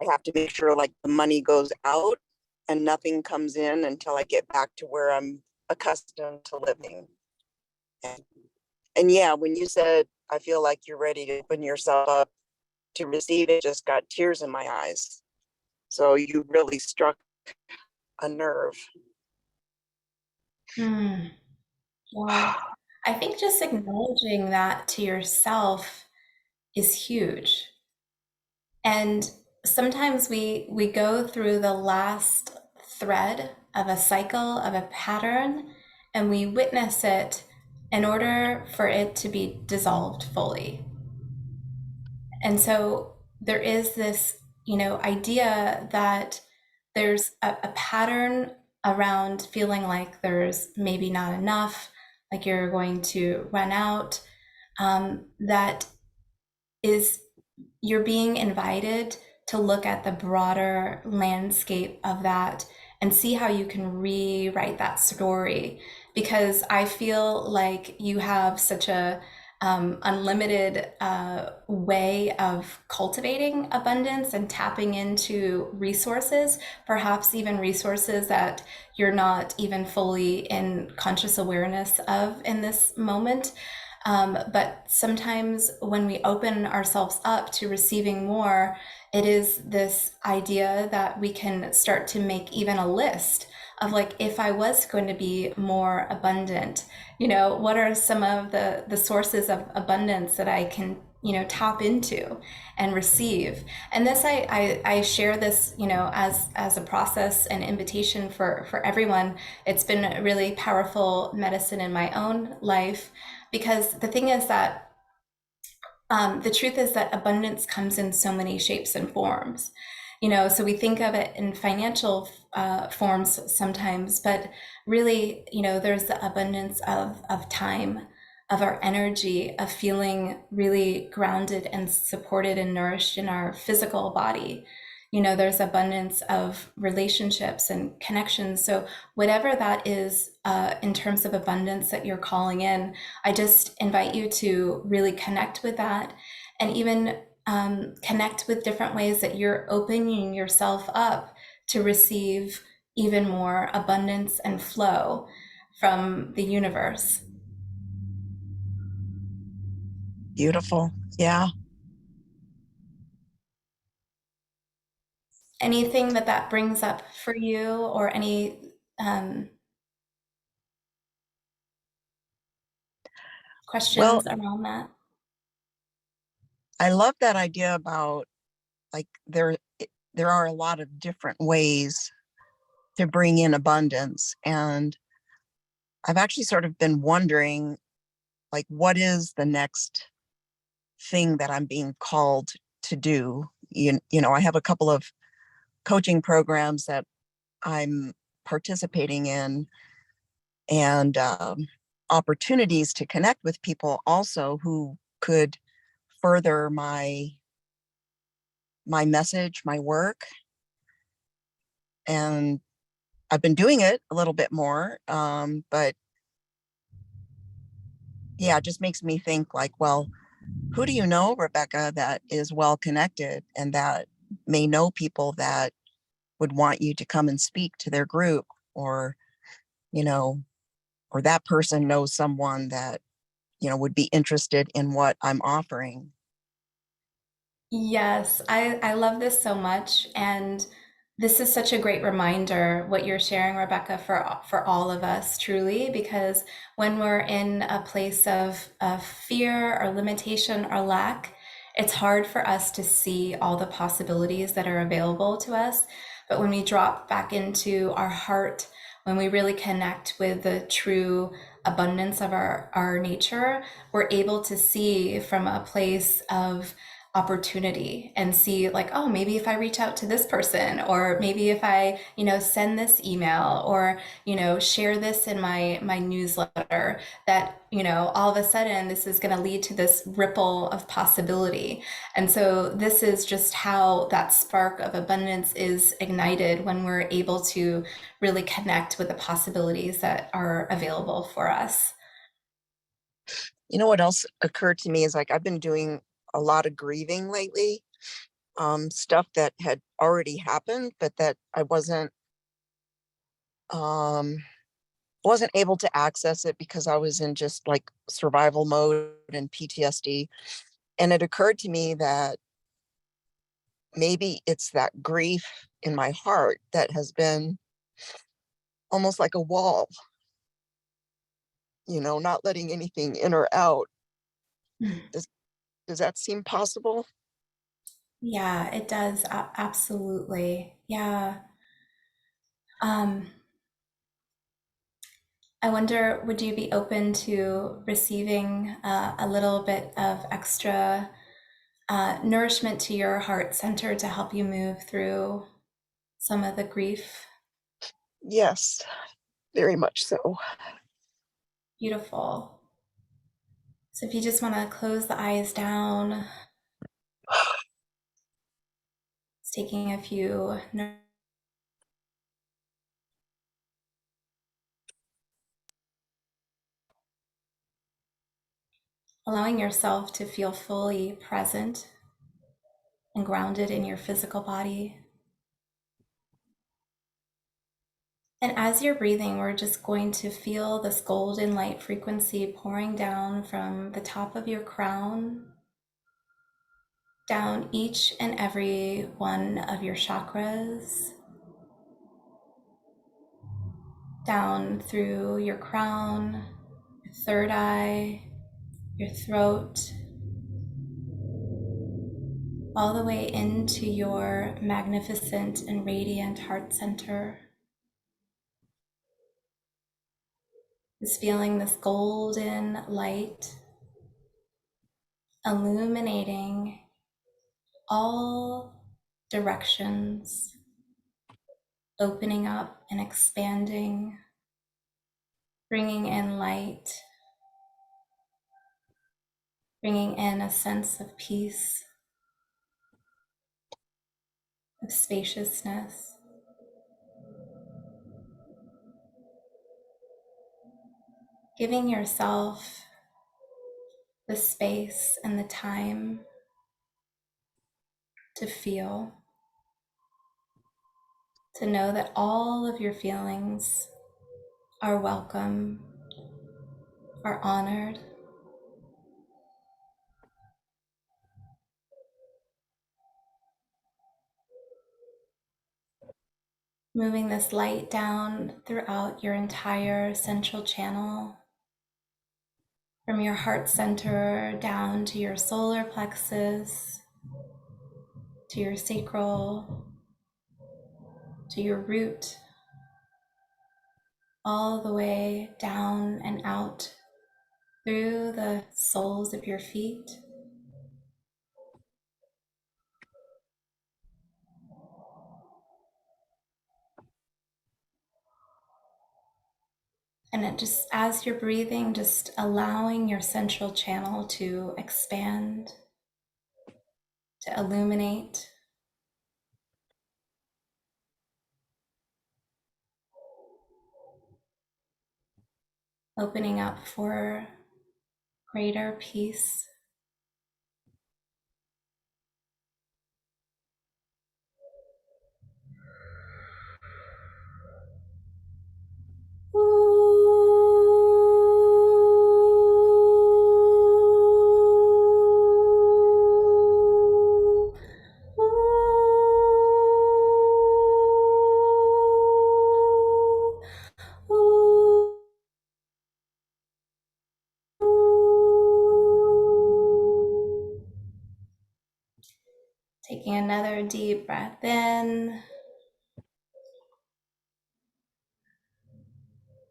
I have to make sure like the money goes out and nothing comes in until I get back to where I'm accustomed to living. And yeah, when you said, I feel like you're ready to open yourself up to receive it, just got tears in my eyes. So you really struck a nerve. Well, I think just acknowledging that to yourself is huge. And sometimes we go through the last thread of a cycle, of a pattern, and we witness it in order for it to be dissolved fully. And so there is this, idea that there's a pattern around feeling like there's maybe not enough, like you're going to run out, that is, you're being invited to look at the broader landscape of that and see how you can rewrite that story. Because I feel like you have such a unlimited way of cultivating abundance and tapping into resources, perhaps even resources that you're not even fully in conscious awareness of in this moment. But sometimes when we open ourselves up to receiving more, it is this idea that we can start to make even a list of like, if I was going to be more abundant, what are some of the sources of abundance that I can, tap into and receive. And this, I share this, as a process and invitation for everyone. It's been a really powerful medicine in my own life, because the thing is that the truth is that abundance comes in so many shapes and forms. So we think of it in financial forms sometimes, but really, there's the abundance of time, of our energy, of feeling really grounded and supported and nourished in our physical body. There's abundance of relationships and connections. So whatever that is, in terms of abundance that you're calling in, I just invite you to really connect with that, and even connect with different ways that you're opening yourself up to receive even more abundance and flow from the universe. Beautiful. Yeah. Anything that brings up for you, or any questions around that? I love that idea about like there are a lot of different ways to bring in abundance. And I've actually sort of been wondering, like, what is the next thing that I'm being called to do? You know, I have a couple of coaching programs that I'm participating in, and opportunities to connect with people also who could further my message, my work. And I've been doing it a little bit more, but yeah, it just makes me think like, well, who do you know, Rebecca, that is well connected and that may know people that would want you to come and speak to their group, or, you know, or that person knows someone that, you know, would be interested in what I'm offering. Yes, I love this so much. And this is such a great reminder, what you're sharing, Rebecca, for all of us, truly, because when we're in a place of fear or limitation or lack, it's hard for us to see all the possibilities that are available to us. But when we drop back into our heart, when we really connect with the true abundance of our nature, we're able to see from a place of opportunity and see like, oh, maybe if I reach out to this person, or maybe if I, send this email, or, share this in my newsletter, that, all of a sudden this is going to lead to this ripple of possibility. And so this is just how that spark of abundance is ignited when we're able to really connect with the possibilities that are available for us. You know what else occurred to me is like I've been doing a lot of grieving lately, stuff that had already happened, but that I wasn't able to access it because I was in just like survival mode and PTSD. And it occurred to me that maybe it's that grief in my heart that has been almost like a wall, not letting anything in or out. Does that seem possible? Yeah, it does. Absolutely. Yeah. Um, I wonder, would you be open to receiving a little bit of extra nourishment to your heart center to help you move through some of the grief? Yes, very much so. Beautiful. So if you just want to close the eyes down, it's taking a few allowing yourself to feel fully present and grounded in your physical body. And as you're breathing, we're just going to feel this golden light frequency pouring down from the top of your crown, down each and every one of your chakras, down through your crown, your third eye, your throat, all the way into your magnificent and radiant heart center. Just feeling this golden light illuminating all directions, opening up and expanding, bringing in light, bringing in a sense of peace, of spaciousness. Giving yourself the space and the time to feel, to know that all of your feelings are welcome, are honored. Moving this light down throughout your entire central channel, from your heart center down to your solar plexus, to your sacral, to your root, all the way down and out through the soles of your feet. And it just, as you're breathing, just allowing your central channel to expand, to illuminate. Opening up for greater peace. Taking another deep breath in,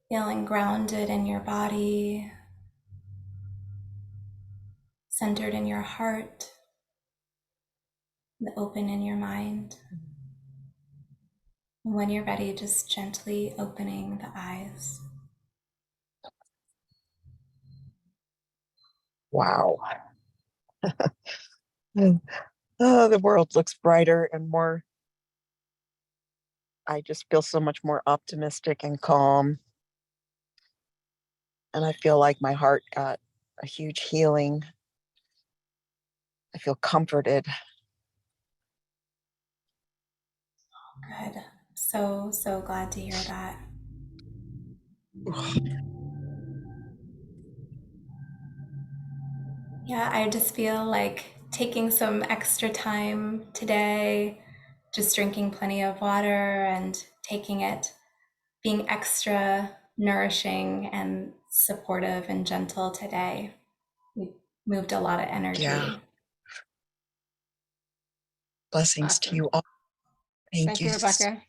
feeling grounded in your body, centered in your heart, and open in your mind. And when you're ready, just gently opening the eyes. Wow. Oh, the world looks brighter and more. I just feel so much more optimistic and calm. And I feel like my heart got a huge healing. I feel comforted. Good. So, so glad to hear that. Yeah, I just feel like taking some extra time today, just drinking plenty of water and taking it, being extra nourishing and supportive and gentle today. We moved a lot of energy. Yeah. Blessings to Awesome. you all. Thank you, Rebecca.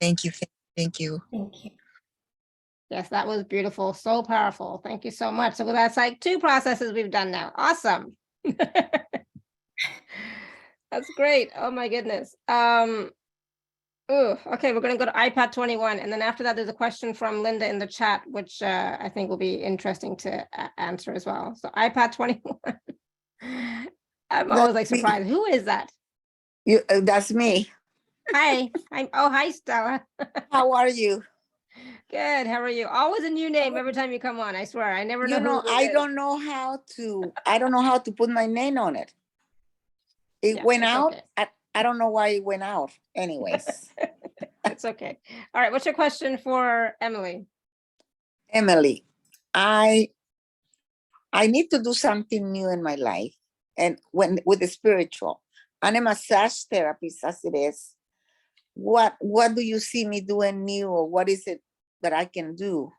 Thank you. Thank you. Thank you. Yes, that was beautiful. So powerful. Thank you so much. So that's like 2 processes we've done now. Awesome. That's great. Oh my goodness. Okay, we're going to go to iPad 21. And then after that, there's a question from Linda in the chat, which I think will be interesting to answer as well. So iPad 21. I'm always like surprised. Who is that? That's me. Hi. Hi, Stella. How are you? Good. How are you? Always a new name every time you come on. I swear. I never know. You know, who it I is. don't know how to put my name on it. It Yeah, went it's out. okay. I don't know why it went out. Anyways, It's okay. All right. What's your question for Emily? Emily, I need to do something new in my life, and with the spiritual, I'm a massage therapist as it is. What do you see me doing new, or what is it that I can do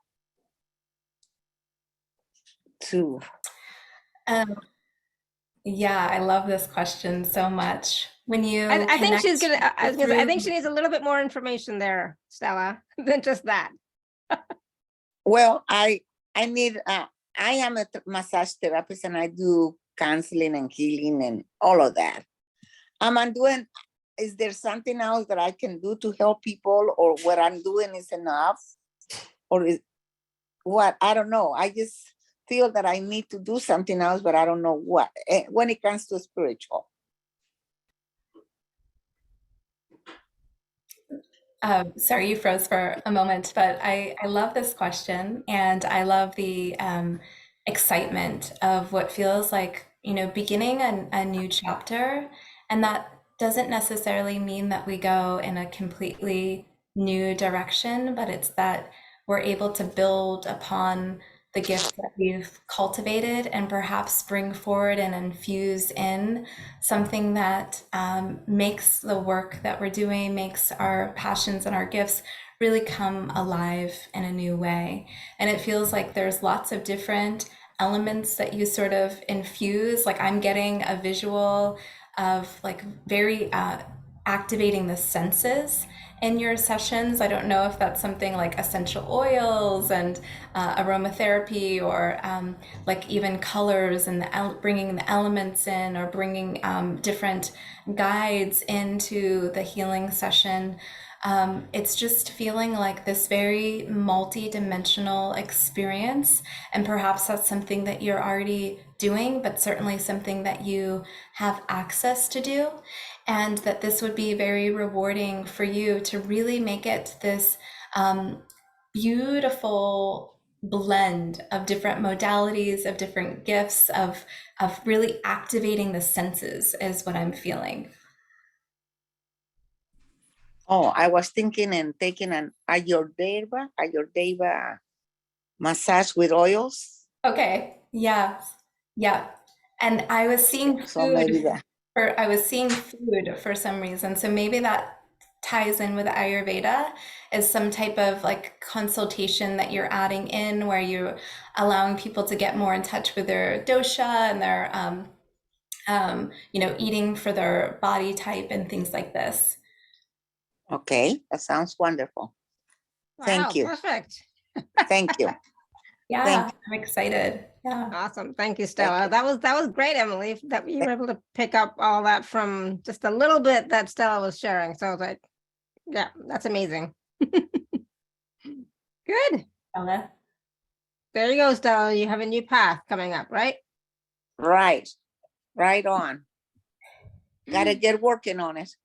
to? Yeah, I love this question so much. When you I think she's connect gonna. I was gonna say, I through- think she needs a little bit more information there, Stella, than just that. Well, I need. I am a massage therapist, and I do counseling and healing and all of that. I'm doing. Is there something else that I can do to help people, or what I'm doing is enough, or is what? I don't know. I just feel that I need to do something else, but I don't know what. When it comes to spiritual. Sorry, you froze for a moment, but I love this question, and I love the excitement of what feels like, beginning a new chapter. And that doesn't necessarily mean that we go in a completely new direction, but it's that we're able to build upon the gifts that we've cultivated and perhaps bring forward and infuse in something that makes the work that we're doing, makes our passions and our gifts really come alive in a new way. And it feels like there's lots of different elements that you sort of infuse. Like I'm getting a visual of like very activating the senses in your sessions. I don't know if that's something like essential oils and aromatherapy, or like even colors and bringing the elements in, or bringing different guides into the healing session. It's just feeling like this very multi-dimensional experience, and perhaps that's something that you're already doing, but certainly something that you have access to do, and that this would be very rewarding for you to really make it this beautiful blend of different modalities, of different gifts, of really activating the senses is what I'm feeling. Oh, I was thinking and taking an Ayurveda massage with oils. Okay. Yeah. Yeah. And I was seeing So maybe that. food for some reason. So maybe that ties in with Ayurveda, is some type of like consultation that you're adding in, where you're allowing people to get more in touch with their dosha and their eating for their body type and things like this. Okay, that sounds wonderful. Thank Wow, you. perfect. Thank you. Yeah, Thank I'm excited. Yeah. Awesome. Thank you, Stella. you. That was great, Emily, that you were able to pick up all that from just a little bit that Stella was sharing. So I was like, yeah, that's amazing. Good. Ella. There you go, Stella. You have a new path coming up, right? Right on. Gotta get working on it.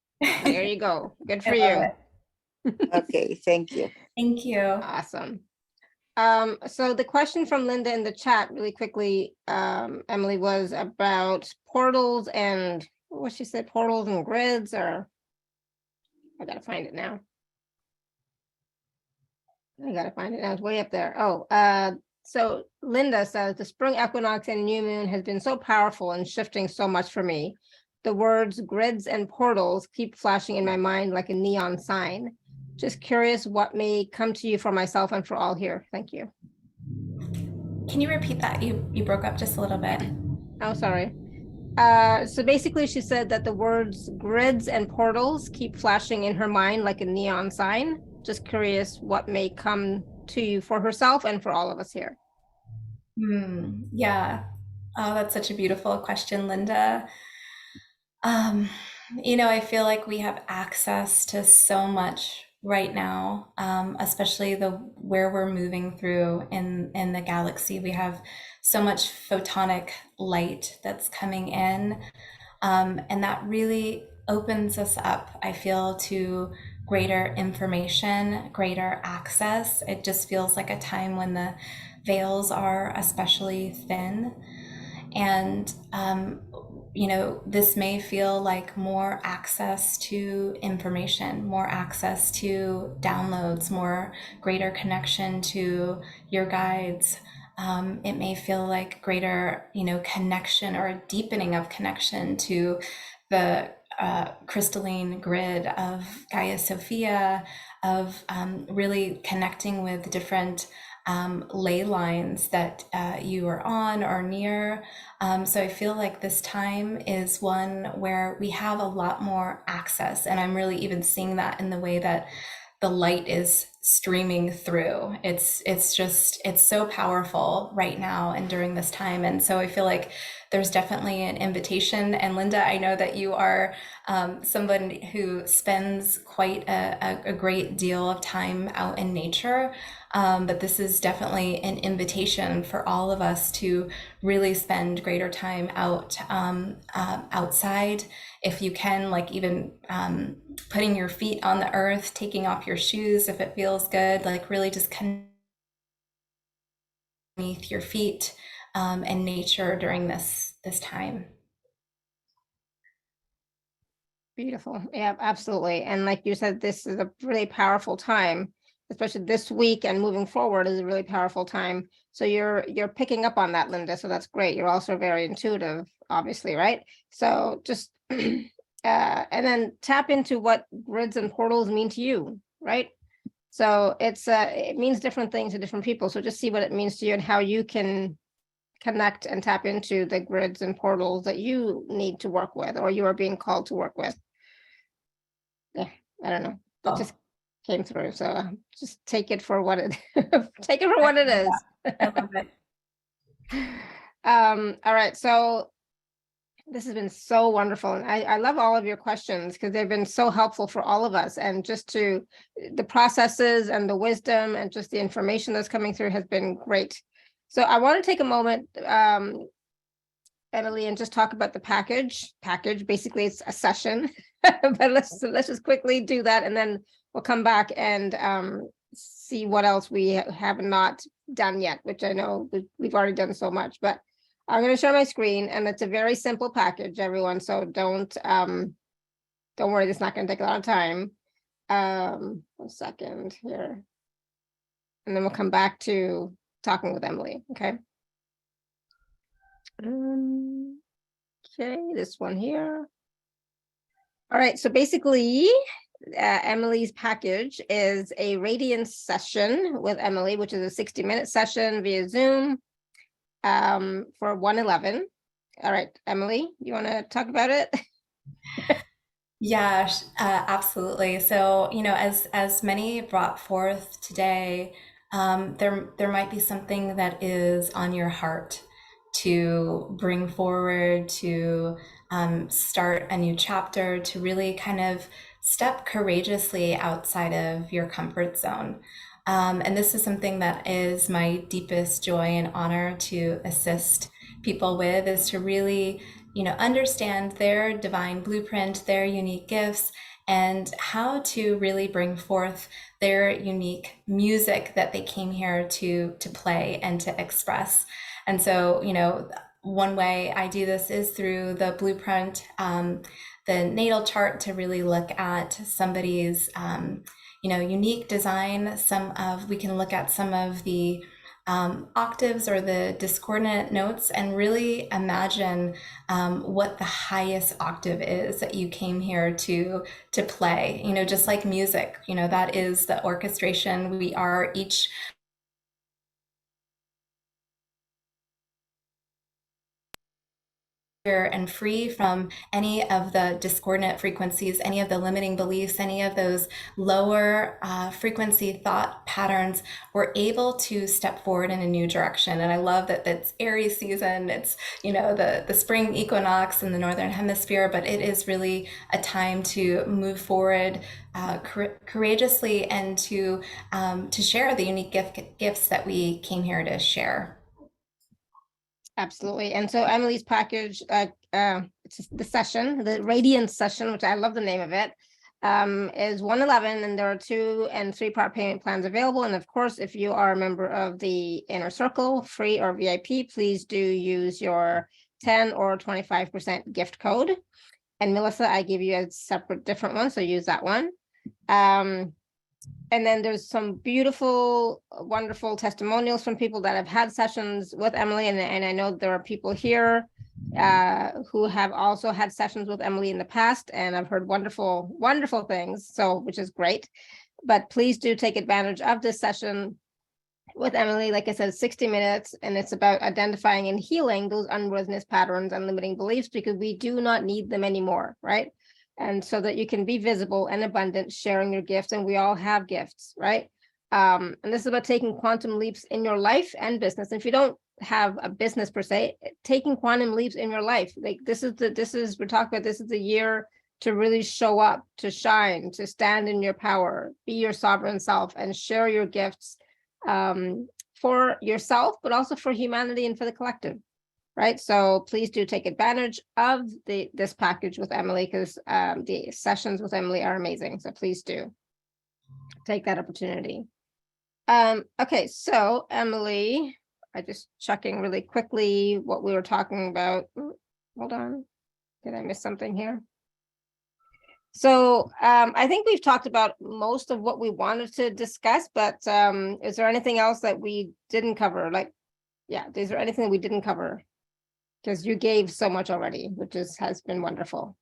There you go. Good for I love you. it. Okay, thank you. Thank you. Awesome. So the question from Linda in the chat really quickly, Emily, was about portals and what she said, portals and grids, or I gotta find it now. It's way up there. Oh, so Linda says the spring equinox and new moon has been so powerful and shifting so much for me. The words grids and portals keep flashing in my mind like a neon sign. Just curious what may come to you for myself and for all here. Thank you. Can you repeat that? You broke up just a little bit. Oh, sorry. So basically she said that the words grids and portals keep flashing in her mind like a neon sign. Just curious what may come to you for herself and for all of us here. Yeah. Oh, that's such a beautiful question, Linda. I feel like we have access to so much right now, especially where we're moving through in the galaxy. We have so much photonic light that's coming in, and that really opens us up, I feel, to greater information, greater access. It just feels like a time when the veils are especially thin. And this may feel like more access to information, more access to downloads, more greater connection to your guides. It may feel like greater, connection or a deepening of connection to the crystalline grid of Gaia Sophia, of really connecting with different ley lines that you are on or near. So I feel like this time is one where we have a lot more access, and I'm really even seeing that in the way that the light is streaming through. It's so powerful right now and during this time. And so I feel like there's definitely an invitation. And Linda, I know that you are someone who spends quite a great deal of time out in nature. But this is definitely an invitation for all of us to really spend greater time outside. If you can, like even putting your feet on the earth, taking off your shoes if it feels good, like really just connect beneath your feet and nature during this time. Beautiful. Yeah, absolutely. And like you said, this is a really powerful time, especially this week and moving forward is a really powerful time. So you're picking up on that, Linda. So that's great. You're also very intuitive, obviously, right? So just and then tap into what grids and portals mean to you, right? So it means different things to different people. So just see what it means to you and how you can connect and tap into the grids and portals that you need to work with or you are being called to work with. Yeah, I don't know. But just came through. So just take it for what it take it for what it is. I love it. All right. So this has been so wonderful. And I love all of your questions because they've been so helpful for all of us. And just to the processes and the wisdom and just the information that's coming through has been great. So I want to take a moment, Emily, and just talk about the package. Basically, it's a session, but let's just quickly do that, and then we'll come back and see what else we have not done yet, which I know we've already done so much. But I'm going to share my screen, and it's a very simple package, everyone. So don't worry, it's not going to take a lot of time. 1 second here, and then we'll come back to talking with Emily. Okay. Okay, this one here. All right, so basically, Emily's package is a radiance session with Emily, which is a 60-minute session via Zoom for 111. All right, Emily, you want to talk about it? Yeah, absolutely. So, as many brought forth today, there might be something that is on your heart to bring forward, to start a new chapter, to really kind of step courageously outside of your comfort zone. And this is something that is my deepest joy and honor to assist people with, is to really, understand their divine blueprint, their unique gifts, and how to really bring forth their unique music that they came here to play and to express. And so, one way I do this is through the blueprint, the natal chart, to really look at somebody's, unique design. We can look at some of the octaves or the discordant notes and really imagine what the highest octave is that you came here to play. Just like music, that is the orchestration. We are each and free from any of the discordant frequencies, any of the limiting beliefs, any of those lower frequency thought patterns. We're able to step forward in a new direction. And I love that it's Aries season. It's, the spring equinox in the Northern Hemisphere, but it is really a time to move forward courageously and to share the unique gifts that we came here to share. Absolutely. And so Emily's package, it's the session, the radiance session, which I love the name of it, is 111, and there are 2 and 3-part payment plans available. And of course, if you are a member of the inner circle, free or VIP, please do use your 10 or 25% gift code. And Melissa, I give you a separate different one, so use that one. And then there's some beautiful, wonderful testimonials from people that have had sessions with Emily. And I know there are people here who have also had sessions with Emily in the past, and I've heard wonderful, wonderful things, which is great. But please do take advantage of this session with Emily. Like I said, 60 minutes, and it's about identifying and healing those unworthiness patterns and limiting beliefs, because we do not need them anymore, right? And so that you can be visible and abundant, sharing your gifts, and we all have gifts, right? And this is about taking quantum leaps in your life and business. And if you don't have a business per se, taking quantum leaps in your life, like we're talking about, this is the year to really show up, to shine, to stand in your power, be your sovereign self, and share your gifts for yourself, but also for humanity and for the collective. Right. So please do take advantage of this package with Emily, because the sessions with Emily are amazing. So please do take that opportunity. Okay, so Emily, I'm just checking really quickly what we were talking about. Hold on. Did I miss something here? So I think we've talked about most of what we wanted to discuss, but is there anything else that we didn't cover? Is there anything that we didn't cover? Because you gave so much already, which has been wonderful.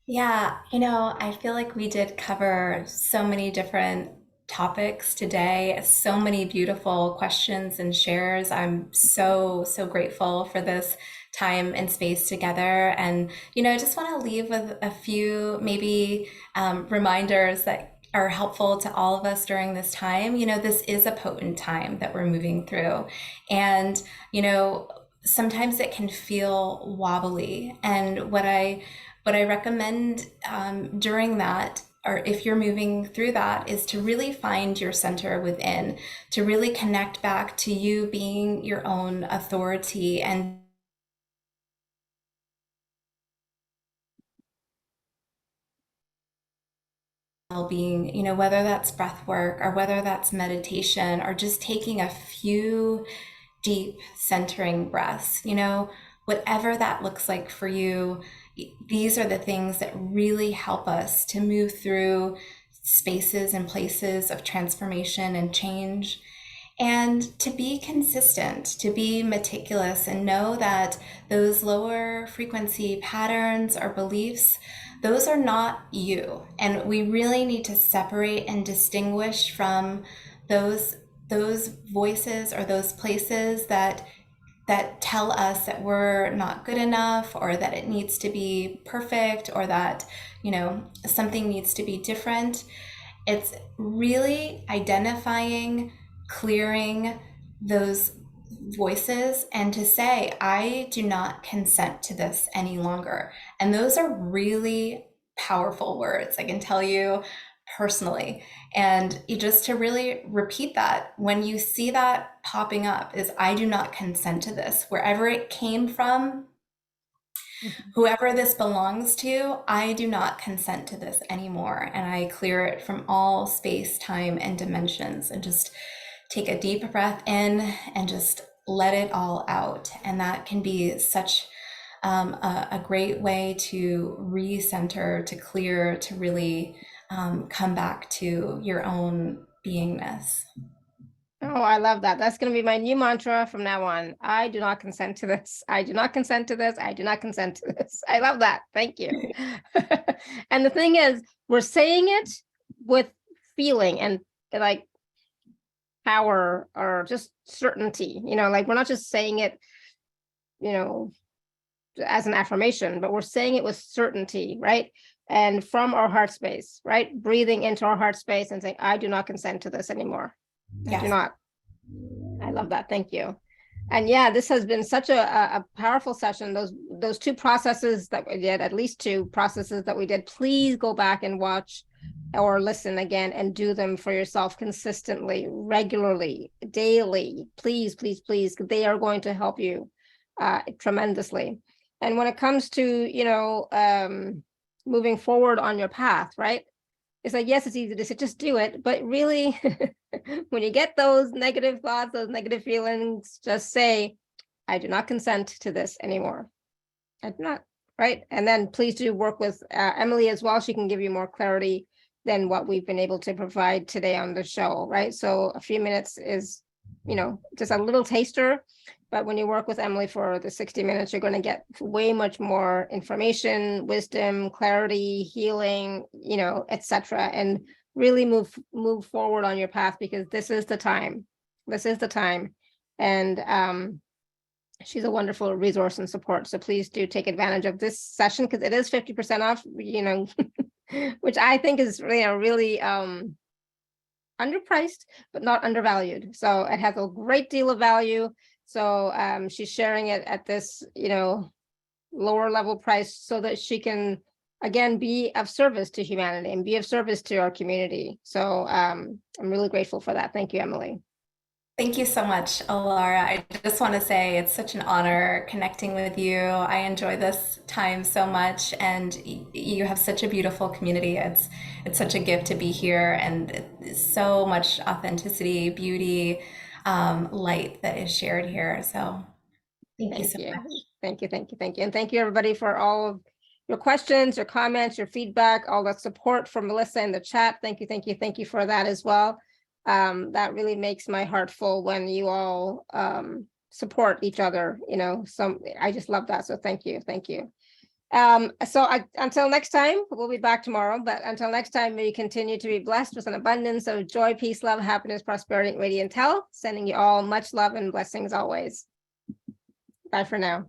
Yeah, I feel like we did cover so many different topics today, so many beautiful questions and shares. I'm so, so grateful for this time and space together. And, I just want to leave with a few maybe reminders that are helpful to all of us during this time. This is a potent time that we're moving through. And, sometimes it can feel wobbly. And what I recommend during that, or if you're moving through that, is to really find your center within, to really connect back to you being your own authority and well-being, whether that's breath work or whether that's meditation or just taking a few deep centering breaths, whatever that looks like for you. These are the things that really help us to move through spaces and places of transformation and change, and to be consistent, to be meticulous, and know that those lower frequency patterns or beliefs, those are not you. And we really need to separate and distinguish from those voices or those places that tell us that we're not good enough, or that it needs to be perfect, or that, something needs to be different. It's really identifying, clearing those voices, and to say, I do not consent to this any longer. And those are really powerful words, I can tell you personally. And just to really repeat that when you see that popping up, is I do not consent to this, wherever it came from, whoever this belongs to, I do not consent to this anymore. And I clear it from all space, time, and dimensions, and just take a deep breath in and just let it all out. And that can be such a great way to recenter, to clear, to really come back to your own beingness. Oh, I love that. That's going to be my new mantra from now on. I do not consent to this. I do not consent to this. I do not consent to this. I love that. Thank you. And the thing is, we're saying it with feeling and like power or just certainty, like we're not just saying it, as an affirmation, but we're saying it with certainty, right? And from our heart space, right? Breathing into our heart space and saying, I do not consent to this anymore. Yes. I do not. I love that. Thank you. And yeah, this has been such a powerful session. Those two processes that we did, at least two processes that we did, please go back and watch or listen again and do them for yourself consistently, regularly, daily. Please, please, please. They are going to help you tremendously. And when it comes to, moving forward on your path, right? It's like, yes, it's easy to say, just do it. But really, when you get those negative thoughts, those negative feelings, just say, I do not consent to this anymore. I do not, right? And then please do work with Emily as well. She can give you more clarity than what we've been able to provide today on the show, right? So a few minutes is, just a little taster. But when you work with Emily for the 60 minutes, you're going to get way much more information, wisdom, clarity, healing, etc. And really move forward on your path, because this is the time. This is the time. And she's a wonderful resource and support. So please do take advantage of this session, because it is 50% off, which I think is really underpriced, but not undervalued. So it has a great deal of value. So she's sharing it at this, lower level price, so that she can, again, be of service to humanity and be of service to our community. So I'm really grateful for that. Thank you, Emily. Thank you so much, Alara. I just want to say it's such an honor connecting with you. I enjoy this time so much, and you have such a beautiful community. It's such a gift to be here, and so much authenticity, beauty, light that is shared here. So thank you so much. Thank you. And thank you, everybody, for all of your questions, your comments, your feedback, all the support from Melissa in the chat. Thank you for that as well. That really makes my heart full when you all support each other. I just love that. So thank you. Until next time, we'll be back tomorrow, but until next time, may you continue to be blessed with an abundance of joy, peace, love, happiness, prosperity, and radiant health. Sending you all much love and blessings always. Bye for now.